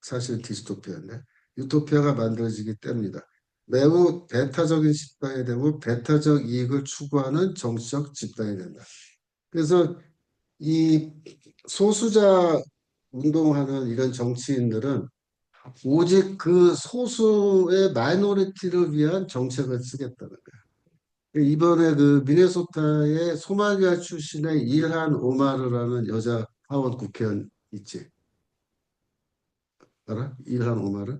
S2: 사실 디스토피아인데 유토피아가 만들어지기 때문이다. 매우 배타적인 집단이 되고 배타적 이익을 추구하는 정치적 집단이 된다. 그래서 이 소수자 운동하는 이런 정치인들은 오직 소수의 마이너리티를 위한 정책을 쓰겠다는 거야. 이번에 미네소타의 소말리아 출신의 일한 오마르라는 여자 하원 국회의원 있지. 알아? 일한 오마르?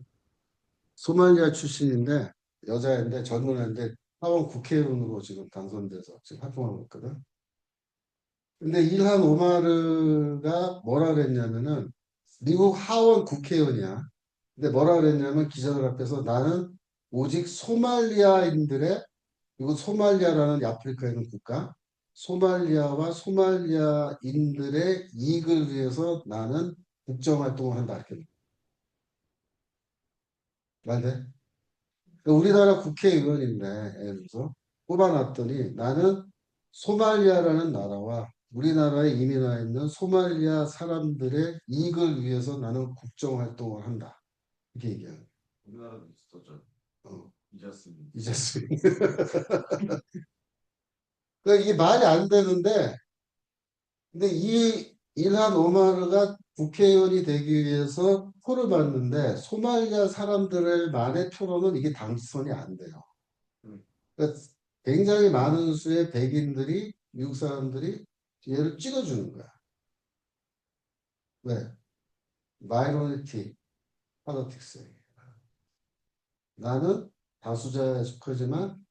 S2: 소말리아 출신인데 여자인데 젊은 애인데 하원 국회의원으로 지금 당선돼서 지금 활동하고 있거든. 근데 일한 오마르가 뭐라 그랬냐면은 미국 하원 국회의원이야. 근데 뭐라 그랬냐면 기자들 앞에서 나는 오직 소말리아인들의 그리고 소말리아라는 아프리카에 있는 국가 소말리아와 소말리아인들의 이익을 위해서 나는 국정활동을 한다 이렇게 말돼. 우리나라 국회의원인데 예를 들어서 뽑아놨더니 나는 소말리아라는 나라와 우리나라에 이민 와 있는 소말리아 사람들의 이익을 위해서 나는 국정활동을 한다. 이렇게 얘기하는
S1: 우리나라도 있었죠.
S2: 어,
S1: 이자스민.
S2: 이제스. 그러니까 이게 말이 안 되는데 근데 이 일한 오마르가 국회의원이 되기 위해서 표를 받는데 소말리아 사람들의 만의 표로는 이게 당선이 안 돼요. 그러니까 굉장히 많은 수의 백인들이 미국 사람들이 얘를 찍어주는 거야. 왜? 마이너리티 폴리틱스. 나는 다수자에 속하지만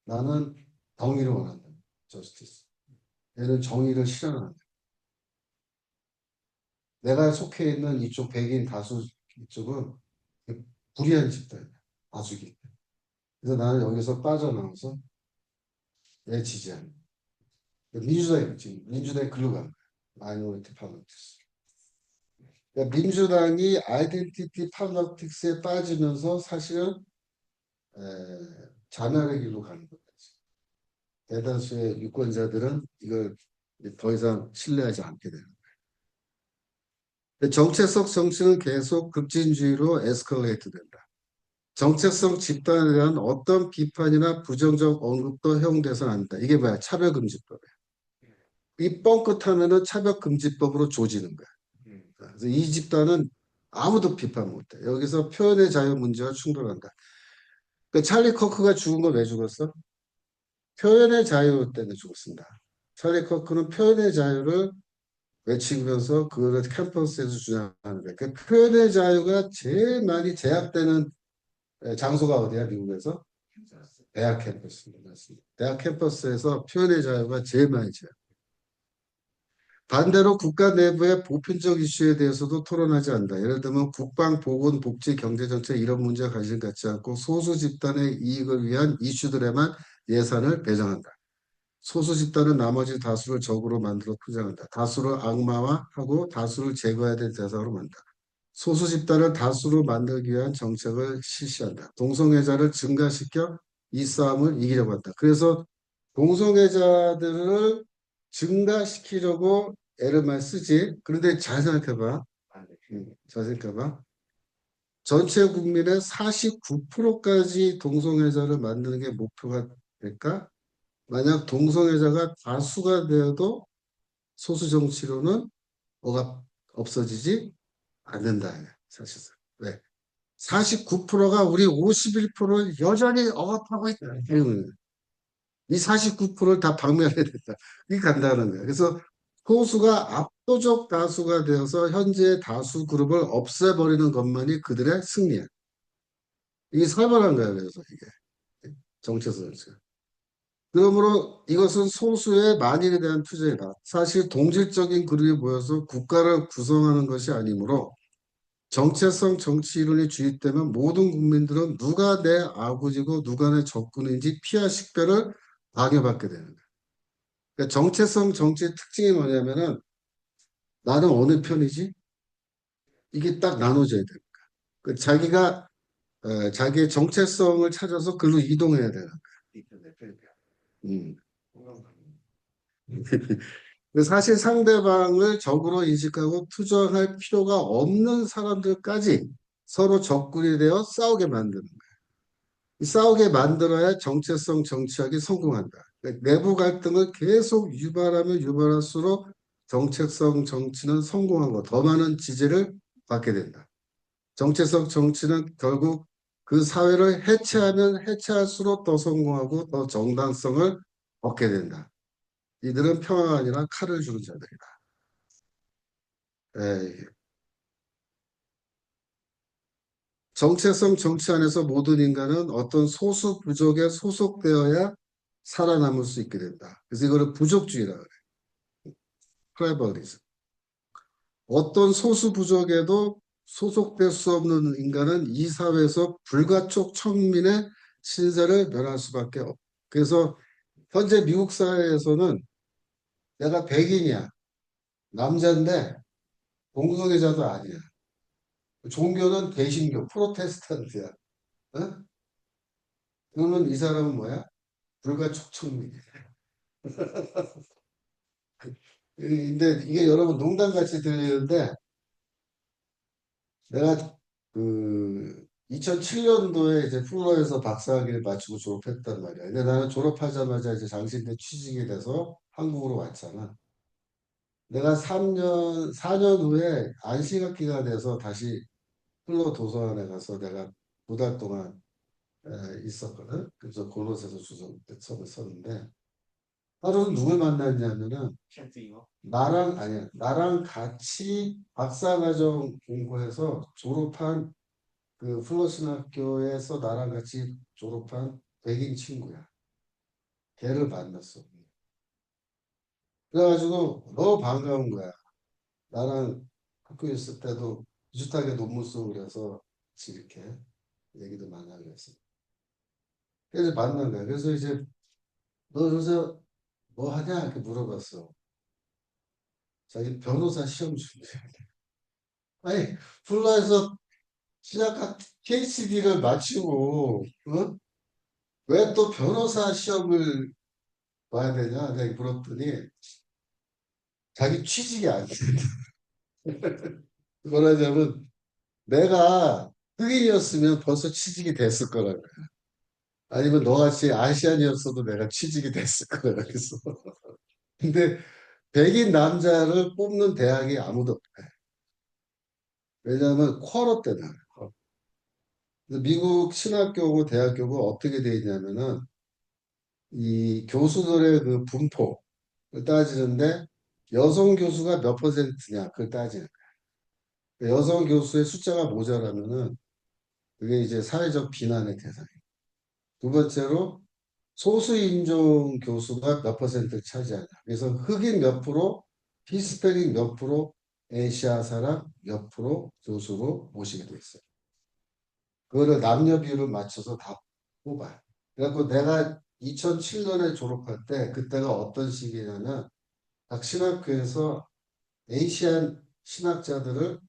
S2: 나는 정의를 원한다. 저스티스. 얘는 정의를 실현한다. 내가 속해 있는 이쪽 백인 다수 이쪽은 불의한 집단이야. 다수기. 그래서 나는 여기서 빠져나와서 내 지지한다. 민주당이 지금 민주당이 글로 간 거야. 마이너리티 폴리틱스. 그러니까 민주당이 아이덴티티 폴리틱스에 빠지면서 사실은 에, 자멸의 길로 가는 거죠. 대다수의 유권자들은 이걸 더 이상 신뢰하지 않게 되는 거예요. 정체성 정치는 계속 급진주의로 에스컬레이트 된다. 정체성 집단에 대한 어떤 비판이나 부정적 언급도 허용돼서는 안 된다. 이게 뭐야? 차별금지법이야. 이 뻥끗하면은 차별금지법으로 조지는 거야. 그래서 이 집단은 아무도 비판 못해. 여기서 표현의 자유 문제와 충돌한다. 그 찰리 커크가 죽은 건 왜 죽었어? 표현의 자유 때문에 죽었습니다. 찰리 커크는 표현의 자유를 외치면서 그거를 캠퍼스에서 주장하는 거예요. 그 표현의 자유가 제일 많이 제약되는 장소가 어디야, 미국에서? 대학 캠퍼스입니다. 대학 캠퍼스에서 표현의 자유가 제일 많이 제약. 반대로 국가 내부의 보편적 이슈에 대해서도 토론하지 않는다. 예를 들면 국방, 보건, 복지, 경제정책 이런 문제에 관심 갖지 않고 소수 집단의 이익을 위한 이슈들에만 예산을 배정한다. 소수 집단은 나머지 다수를 적으로 만들어 투쟁한다. 다수를 악마화하고 다수를 제거해야 될 대상으로 만든다. 소수 집단을 다수로 만들기 위한 정책을 실시한다. 동성애자를 증가시켜 이 싸움을 이기려고 한다. 그래서 동성애자들을 증가시키려고 애를 많이 쓰지. 그런데 잘 생각해봐. 잘 생각해봐. 전체 국민의 49%까지 동성애자를 만드는 게 목표가 될까? 만약 동성애자가 다수가 되어도 소수 정치로는 뭐가 없어지지 않는다. 사실상. 왜? 49%가 우리 51%를 여전히 억압하고 있다. 이 49%를 다 박멸해야 된다. 이게 간다는 거야. 그래서 소수가 압도적 다수가 되어서 현재 다수 그룹을 없애버리는 것만이 그들의 승리야. 이게 살벌한 거야. 그래서 이게 정체성. 그러므로 이것은 소수의 만인에 대한 투쟁이다. 사실 동질적인 그룹이 모여서 국가를 구성하는 것이 아니므로 정체성 정치 이론이 주입되면 모든 국민들은 누가 내 아구지고 누가 내 적군인지 피하 식별을 방해받게 되는 거야. 그러니까 정체성 정치의 특징이 뭐냐면은 나는 어느 편이지? 이게 딱 나눠져야 돼. 그 자기가 자기의 정체성을 찾아서 글로 이동해야 되는 거야. 음. 사실 상대방을 적으로 인식하고 투정할 필요가 없는 사람들까지 서로 적군이 되어 싸우게 만드는 거야. 이 싸우게 만들어야 정체성 정치학이 성공한다. 그러니까 내부 갈등을 계속 유발하면 유발할수록 정체성 정치는 성공하고 더 많은 지지를 받게 된다. 정체성 정치는 결국 그 사회를 해체하면 해체할수록 더 성공하고 더 정당성을 얻게 된다. 이들은 평화가 아니라 칼을 주는 자들이다. 에이, 정체성 정치 안에서 모든 인간은 어떤 소수 부족에 소속되어야 살아남을 수 있게 된다. 그래서 이거를 부족주의라 그래. 트라이벌리즘. 어떤 소수 부족에도 소속될 수 없는 인간은 이 사회에서 불가촉 천민의 신세를 면할 수밖에 없다. 그래서 현재 미국 사회에서는 내가 백인이야. 남자인데 동성애자도 아니야. 종교는 개신교, 프로테스탄트야. 어? 그러면 이 사람은 뭐야? 불가촉 천민이야. 근데 이게 여러분 농담같이 들리는데 내가 그 2007년도에 이제 플로에서 박사학위를 마치고 졸업했단 말이야. 근데 나는 졸업하자마자 이제 장신대 취직이 돼서 한국으로 왔잖아. 내가 3년, 4년 후에 안식학기가 돼서 다시 플로 도서관에 가서 내가 2달 동안 있었거든. 그래서 골로새서 주석을 썼는데 하루는 누굴 만났냐면은 나랑 같이 박사과정 공부해서 졸업한 그 플러신 학교에서 나랑 같이 졸업한 백인 친구야. 걔를 만났어. 그래가지고 너무 반가운 거야. 나랑 학교에 있을 때도 비슷하게 논문 쓰고 그래서 같이 이렇게 얘기도 많이 하고 했어. 그래서 만난 거야. 그래서 이제 너 요새 뭐 하냐? 이렇게 물어봤어. 자기 변호사 시험 준비해. 아니, 플라에서 시작한 PhD를 마치고, 어? 왜 또 변호사 시험을 봐야 되냐? 내가 물었더니 자기 취직이 안 돼. 말하자면 내가 흑인이었으면 벌써 취직이 됐을 거라고. 아니면 너같이 아시안이었어도 내가 취직이 됐을 거야. 그래서. 근데 백인 남자를 뽑는 대학이 아무도 없대. 왜냐하면 쿼러 때문에. 미국 신학교고 대학교고 어떻게 돼 있냐면은 이 교수들의 그 분포를 따지는데 여성 교수가 몇 퍼센트냐 그걸 따지는 거야. 여성 교수의 숫자가 모자라면은 그게 이제 사회적 비난의 대상이에요. 두 번째로 소수인종 교수가 몇 퍼센트를 차지하냐. 그래서 흑인 몇 프로, 히스패닉 몇 프로, 아시아 사람 몇 프로 교수로 모시게 돼 있어요. 그거를 남녀 비율을 맞춰서 다 뽑아요. 그래갖고 내가 2007년에 졸업할 때 그때가 어떤 시기냐면 각 신학교에서 아시안 신학자들을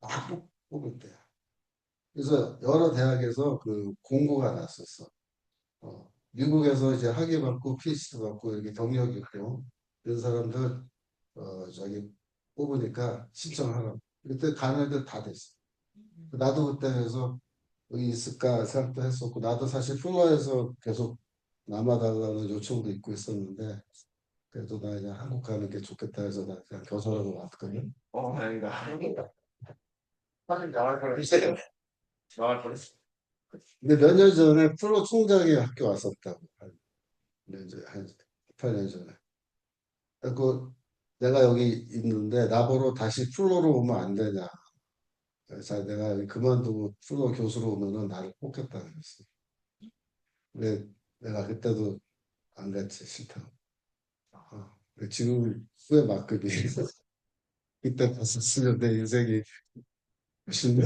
S2: 막 뽑을 때야. 그래서 여러 대학에서 그 공고가 났었어. 미국에서 이제 학위 받고 PhD 받고 이렇게 경력이 있고 이런 사람들 저기 뽑으니까 신청하라고. 그때 가는 애들 다 됐어. 나도 그때 그래서 여기 있을까 생각도 했었고 나도 사실 플러에서 계속 남아달라는 요청도 있고 있었는데 그래도 나 그냥 한국 가는 게 좋겠다 해서 나 그냥 교서라고 왔거든.
S1: 다행이다. 사실 나갈 뻔했어요. 나갈 뻔했어.
S2: 근데 몇 년 전에 플러 총장이 학교 왔었다고. 한 8년 전에. 그 내가 여기 있는데 나보러 다시 플로로 오면 안 되냐. 그래서 내가 여기 그만두고 플로 교수로 오면은 나를 뽑겠다 그랬어. 근데 내가 그때도 안 갔지 싫다고. 근데 지금 후회 막급이 그때 봤었으면 내 인생이 훨씬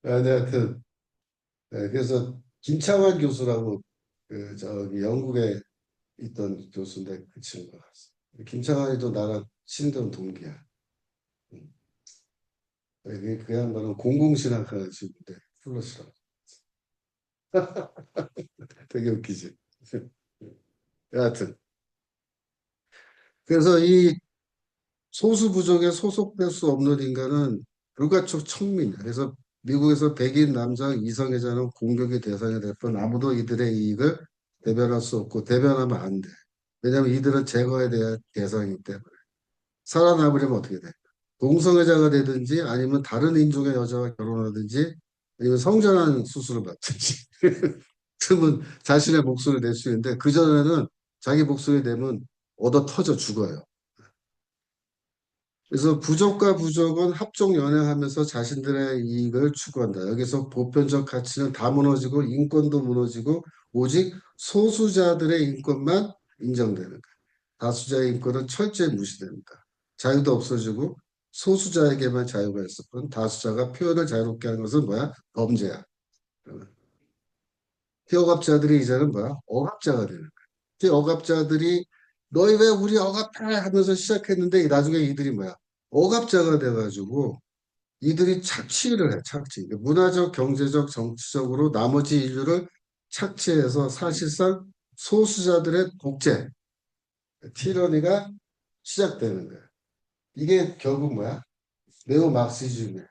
S2: 하여튼 그래서 김창완 교수라고 그 저기 영국에 있던 교수인데 그 친구가 갔어. 김창완이도 나랑 신동 동기야. 음. 그 양반은 공공신학하는 친구인데 플러스라고. 되게 웃기지. 여하튼 그래서 이 소수 부족에 소속될 수 없는 인간은 불가촉 천민이야. 그래서 미국에서 백인 남성 이성애자는 공격의 대상이 될 뿐 아무도 이들의 이익을 대변할 수 없고 대변하면 안 돼. 왜냐하면 이들은 제거에 대한 대상이기 때문에. 살아남으려면 어떻게 돼? 동성애자가 되든지 아니면 다른 인종의 여자와 결혼하든지 아니면 성전환 수술을 받든지 틈은 자신의 목소리를 낼 수 있는데 그전에는 자기 목소리 내면 얻어 터져 죽어요. 그래서 부족과 부족은 합종 연행하면서 자신들의 이익을 추구한다. 여기서 보편적 가치는 다 무너지고 인권도 무너지고 오직 소수자들의 인권만 인정되는 거야. 다수자의 인권은 철저히 무시됩니다. 자유도 없어지고 소수자에게만 자유가 있을 뿐 다수자가 표현을 자유롭게 하는 것은 뭐야? 범죄야. 피억압자들이 이제는 뭐야? 억압자가 되는 거야. 이 억압자들이 너희 왜 우리 억압해 하면서 시작했는데 나중에 이들이 뭐야? 억압자가 돼가지고 이들이 착취를 해, 착취. 문화적, 경제적, 정치적으로 나머지 인류를 착취해서 사실상 소수자들의 독재, 티러니가 시작되는 거야. 이게 결국 뭐야? 네오 마르크시즘이야.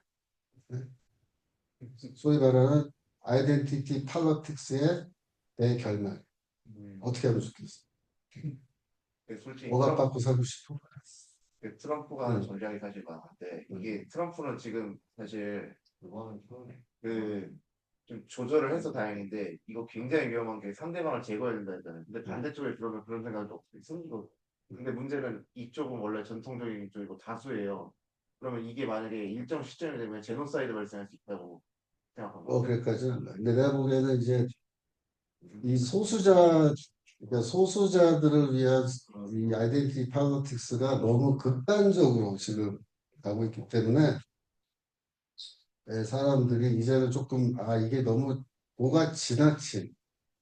S2: 소위 말하는 아이덴티티 팔러틱스의 대결말. 어떻게 하면 좋겠어?
S1: 솔직히
S2: 억압받고 살고 싶어?
S1: 트럼프가 하는
S2: 응,
S1: 전략이 사실 많은데
S2: 응,
S1: 이게 트럼프는 지금 사실 그 좀 조절을 해서 다행인데 이거 굉장히 위험한 게 상대방을 제거해야 된다 했잖아요. 근데 반대쪽에 그러면 그런 생각이 생기고 근데 문제는 이쪽은 원래 전통적인 쪽이고 다수예요. 그러면 이게 만약에 일정 시점이 되면 제노사이드 발생할 수 있다고 생각합니다.
S2: 그래까지는 안 돼. 근데 내가 보기에는 이제 이 소수자, 그러니까 소수자들을 위한 이 아이덴티티 팔러틱스가 너무 극단적으로 지금 가고 있기 때문에 사람들이 이제는 조금 이게 너무 뭐가 지나친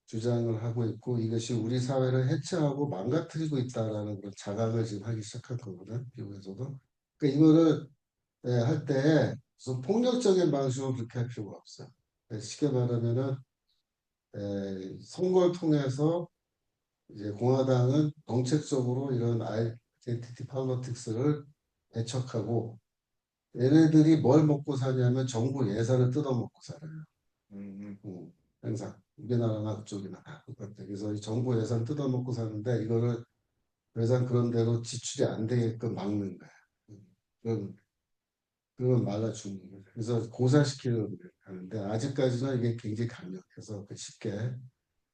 S2: 주장을 하고 있고 이것이 우리 사회를 해체하고 망가뜨리고 있다라는 그런 자각을 지금 하기 시작한 거거든 미국에서도. 그러니까 이거를 할 때 무슨 폭력적인 방식으로 그렇게 할 필요가 없어요. 쉽게 말하면은 선거를 통해서 이제 공화당은 정책적으로 이런 아이덴티티 팔러틱스를 배척하고 얘네들이 뭘 먹고 사냐면 정부 예산을 뜯어먹고 살아요. 항상 우리나라나 그쪽이나 다 똑같아. 그래서 이 정부 예산 뜯어먹고 사는데 이거를 더 이상 그런 대로 지출이 안 되게끔 막는 거야. 그럼 그건 말라주는 거죠. 그래서 고사시키려고 하는데 아직까지는 이게 굉장히 강력해서 쉽게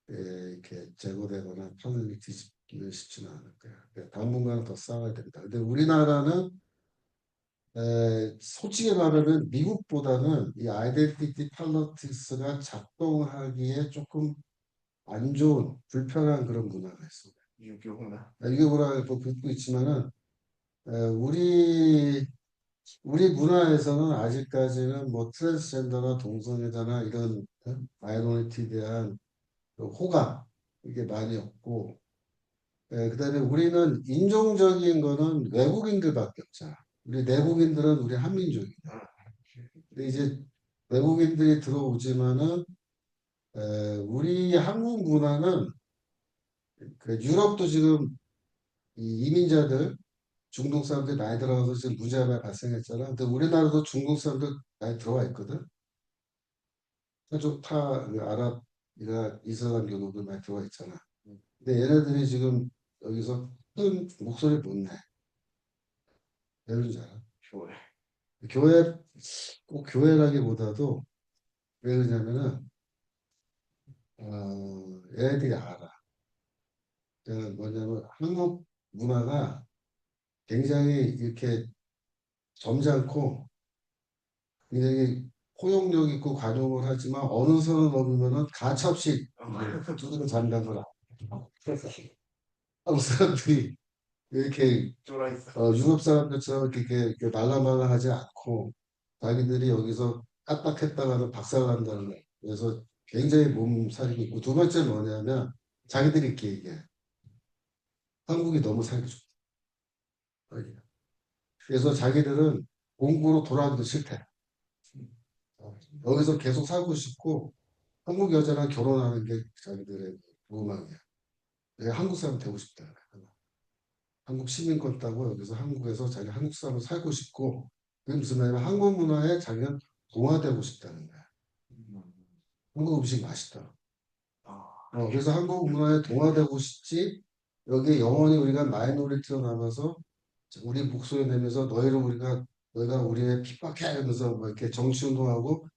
S2: 이렇게 제거되거나 판을 뒤집기는 쉽지는 않을 거야. 그러니까 당분간은 더 싸워야 된다. 근데 우리나라는 솔직히 말하면 미국보다는 이 아이덴티티 팔러틱스가 작동하기에 조금 안 좋은 불편한 그런 문화가 있어.
S1: 유교구나.
S2: 유교문화를 또 듣고 있지만은 우리 문화에서는 아직까지는 뭐 트랜스젠더나 동성애자나 이런 마이너리티에 대한 그 호감 이게 많이 없고 그다음에 우리는 인종적인 거는 외국인들밖에 없잖아. 우리 내국인들은 우리 한민족이야. 근데 이제 외국인들이 들어오지만은 우리 한국 문화는 그 유럽도 지금 이 이민자들 중동 사람들이 많이 들어가서 지금 문제가 많이 발생했잖아. 근데 우리나라도 중동 사람들 많이 들어와 있거든. 쪽타 그 아랍 이라 이슬람 교도들 많이 들어와 있잖아. 근데 얘네들이 지금 여기서 큰 목소리 못 내. 왜 그런지 알아?
S1: 좋아요.
S2: 교회 꼭 교회라기보다도 왜 그러냐면은 얘네들이 알아. 뭐냐면 한국 문화가 굉장히 이렇게 점잖고 굉장히 포용력 있고 관용을 하지만 어느 선을 넘으면은 가차없이 두드려 잔다는 걸 알아. 그래서 한국 사람들이 이렇게
S1: 쫄아 있어.
S2: 유럽 사람들처럼 이렇게 말랑말랑하지 않고 자기들이 여기서 까딱했다가는 박살난다는 거예요. 그래서 굉장히 몸살이 있고 두 번째 뭐냐면 자기들이 이렇게 얘기해. 한국이 너무 살기 좋다. 그래서 자기들은 공부로 돌아가기도 싫대. 여기서 계속 살고 싶고 한국 여자랑 결혼하는 게 자기들의 로망이야. 내가 한국 사람 되고 싶다. 한국 시민권 따고 여기서 한국에서 자기 한국 사람으로 살고 싶고 그게 무슨 말이냐면 한국 문화에 자기는 동화되고 싶다는 거야.
S1: 음.
S2: 한국 음식 맛있다.
S1: 아,
S2: 그래서 한국 문화에 동화되고 싶지 여기 영원히 우리가 마이너리티로 남아서 우리 목소리 내면서 너희가 우리의 핍박해 이러면서 뭐 이렇게 정치운동하고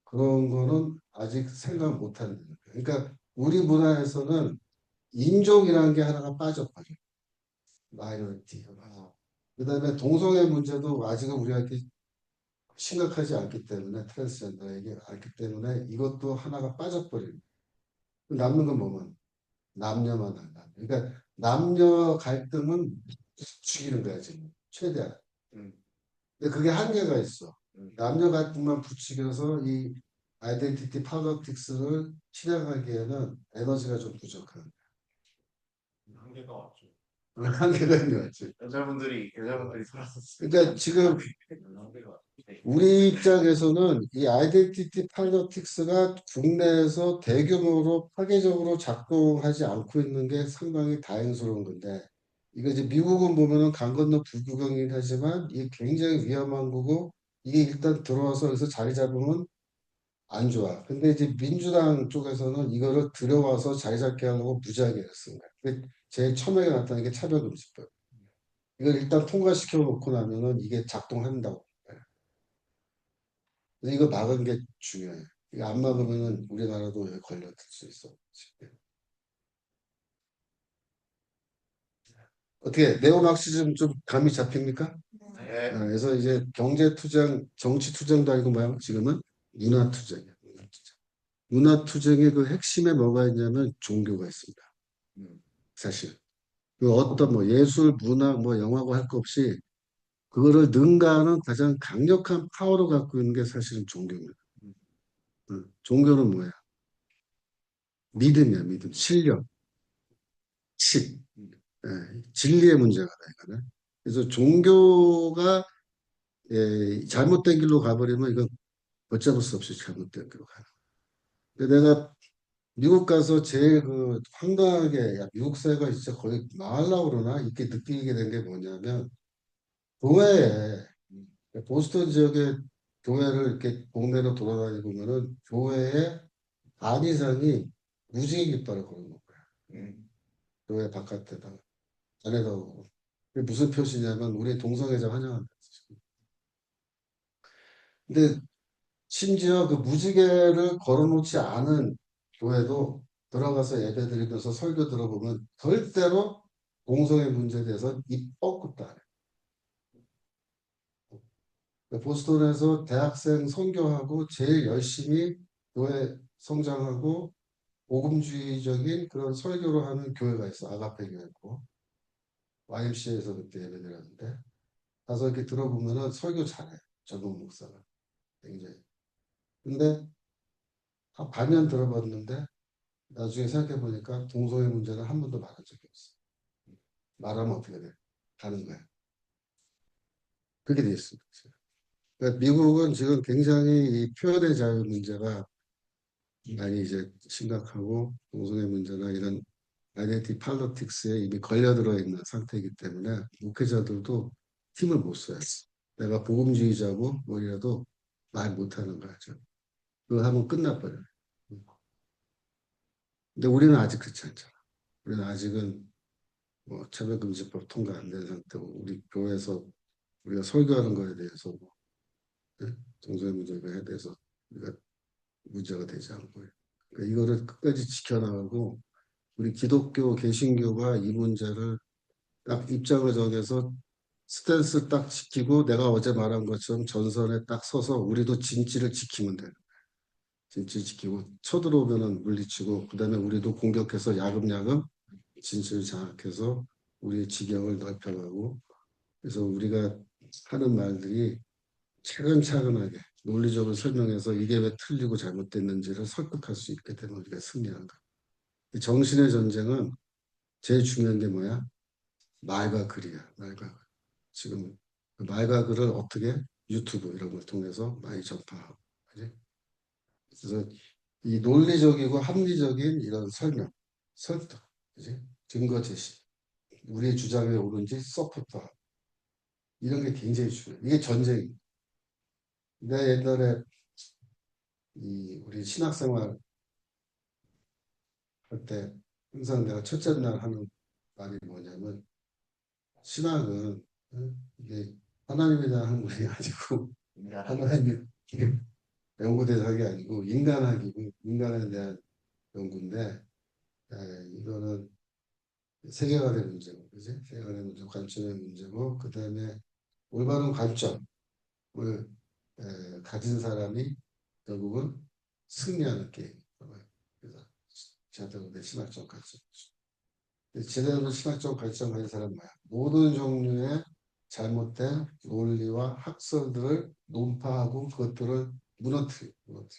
S2: 그런 거는 아직 생각 못 하는 거예요. 그러니까 우리 문화에서는 인종이라는 게 하나가 빠져버려. 마이너리티. 그다음에 동성애 문제도 아직은 우리가 이렇게 심각하지 않기 때문에 트랜스젠더에게 않기 때문에 이것도 하나가 빠져버립니다. 남는 건 뭐면 남녀만 한다. 그러니까 남녀 갈등은 죽이는 거야 지금 최대한.
S1: 음,
S2: 근데 그게 한계가 있어.
S1: 음.
S2: 남녀 갈등만 부추겨서 이 아이덴티티 팔로틱스를 실행하기에는 에너지가 좀 부족한.
S1: 한계가 왔죠.
S2: 한계가 있는 거지.
S1: 여자분들이 살았었어.
S2: 그러니까 지금
S1: 한계가 왔죠. 네.
S2: 우리 입장에서는 이 아이덴티티 팔로틱스가 국내에서 대규모로 파괴적으로 작동하지 않고 있는 게 상당히 다행스러운 건데 이거 이제 미국은 보면은 강 건너 불구경이긴 하지만 이게 굉장히 위험한 거고 이게 일단 들어와서 여기서 자리 잡으면 안 좋아. 근데 이제 민주당 쪽에서는 이거를 들여와서 자리 잡게 하려고 무지하게 했습니다. 그게 제일 처음에 나타난 게 차별금지법. 이걸 일단 통과시켜 놓고 나면은 이게 작동한다고. 그래서 이거 막은 게 중요해. 이거 안 막으면은 우리나라도 여기 걸려들 수 있어. 어떻게 네오마르크시즘 좀 감이 잡힙니까?
S1: 네.
S2: 그래서 이제 경제투쟁, 정치투쟁도 아니고 뭐야? 지금은 문화투쟁이야. 문화투쟁. 문화투쟁의 그 핵심에 뭐가 있냐면 종교가 있습니다.
S1: 음,
S2: 사실. 그 어떤 뭐 예술, 문학, 뭐 영화고 할 거 없이 그거를 능가하는 가장 강력한 파워를 갖고 있는 게 사실은 종교입니다.
S1: 음,
S2: 종교는 뭐야? 믿음이야, 믿음. 신령, 치.
S1: 음.
S2: 진리의 문제가 다 이거는. 그래서 종교가 잘못된 길로 가버리면 이건 걷잡을 수 없이 잘못된 길로 가는. 근데 내가 미국 가서 제일 그 황당하게 야, 미국 사회가 진짜 거의 망하려고 그러나 이렇게 느끼게 된 게 뭐냐면 교회에 보스턴 지역의 교회를 이렇게 동네로 돌아다니 보면은 교회에 반 이상이 무지개 깃발을 걸어놓은 거야.
S1: 음.
S2: 교회 바깥에다가 안에다 오고. 그게 무슨 표시냐면 우리 동성애자 환영한다. 근데 심지어 그 무지개를 걸어놓지 않은 교회도 들어가서 예배드리면서 설교 들어보면 절대로 동성애 문제에 대해서 입 뻗고도 안 해. 보스턴에서 대학생 선교하고 제일 열심히 교회 성장하고 복음주의적인 그런 설교를 하는 교회가 있어. 아가페 교회고. YMCA에서 그때 예배드렸는데 가서 이렇게 들어보면은 설교 잘해. 젊은 목사가. 굉장히. 근데 한 반년 들어봤는데 나중에 생각해 보니까 동성애 문제는 한 번도 말한 적이 없어. 말하면 어떻게 돼? 가는 거야. 그렇게 돼 있습니다. 그러니까 미국은 지금 굉장히 이 표현의 자유 문제가 많이 이제 심각하고 동성애 문제나 이런 아이덴티티 팔로틱스에 이미 걸려들어 있는 상태이기 때문에 목회자들도 힘을 못 써요. 내가 복음주의자고 뭐이라도 말 못하는 거죠. 그거 하면 끝나버려요. 근데 우리는 아직 그렇지 않잖아. 우리는 아직은 뭐 차별금지법 통과 안 된 상태고 우리 교회에서 우리가 설교하는 거에 대해서 뭐, 네? 동성애 문제에 대해서 우리가 문제가 되지 않고요. 그러니까 이거를 끝까지 지켜나가고 우리 기독교 개신교가 이 문제를 딱 입장을 정해서 스탠스 딱 지키고 내가 어제 말한 것처럼 전선에 딱 서서 우리도 진지를 지키면 돼요. 진지 지키고 쳐들어오면은 물리치고 그다음에 우리도 공격해서 야금야금 진실을 장악해서 우리의 지경을 넓혀가고 그래서 우리가 하는 말들이 차근차근하게 논리적으로 설명해서 이게 왜 틀리고 잘못됐는지를 설득할 수 있게 되면 우리가 승리한다. 이 정신의 전쟁은 제일 중요한 게 뭐야? 말과 글이야. 말과 글. 지금 그 말과 글을 어떻게 유튜브 이런 걸 통해서 많이 전파하고. 그지? 그래서 이 논리적이고 합리적인 이런 설명, 설득, 그지? 증거 제시, 우리의 주장이 옳은지 서포터 이런 게 굉장히 중요해. 이게 전쟁입니다. 내가 옛날에 이 우리 신학생활 할 때 항상 내가 첫째 날 하는 말이 뭐냐면 신학은 이게 하나님에 대한 학문이 아니고
S1: 인간하기.
S2: 하나님이 연구 대상이 아니고 인간학이고 인간에 대한 연구인데 이거는 세계관의 문제고 그지? 세계관의 문제, 관점의 문제고 그 다음에 올바른 관점을 가진 사람이 결국은 승리하는 게임. 그래서 제대로 된 신학적 관점. 제대로 된 신학적 관점 가진 사람은 뭐야? 모든 종류의 잘못된 논리와 학설들을 논파하고 그것들을 무너뜨리고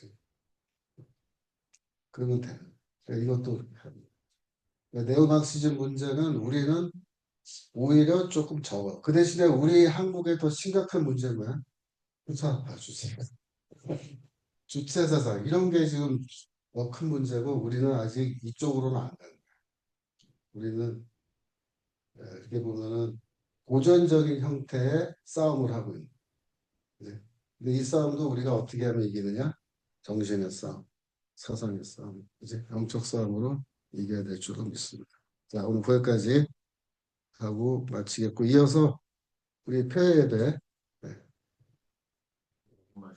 S2: 그러면 되는 거예요. 그러니까 이것도 그러니까 네오마르시즘 문제는 우리는 오히려 조금 적어. 그 대신에 우리 한국의 더 심각한 문제는 뭐야? 후사파 주체. 주체사상 이런 게 지금 큰 문제고 우리는 아직 이쪽으로는 안 가는 거야. 우리는 이렇게 보면은 고전적인 형태의 싸움을 하고 있는 거지. 근데 이 싸움도 우리가 어떻게 하면 이기느냐? 정신의 싸움, 사상의 싸움, 이제 영적 싸움으로 이겨야 될 줄로 믿습니다. 자, 오늘 거기까지 하고 마치겠고 이어서 우리 폐예배 네,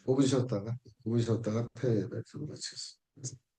S2: 5분 쉬었다가 폐예배 마치겠습니다.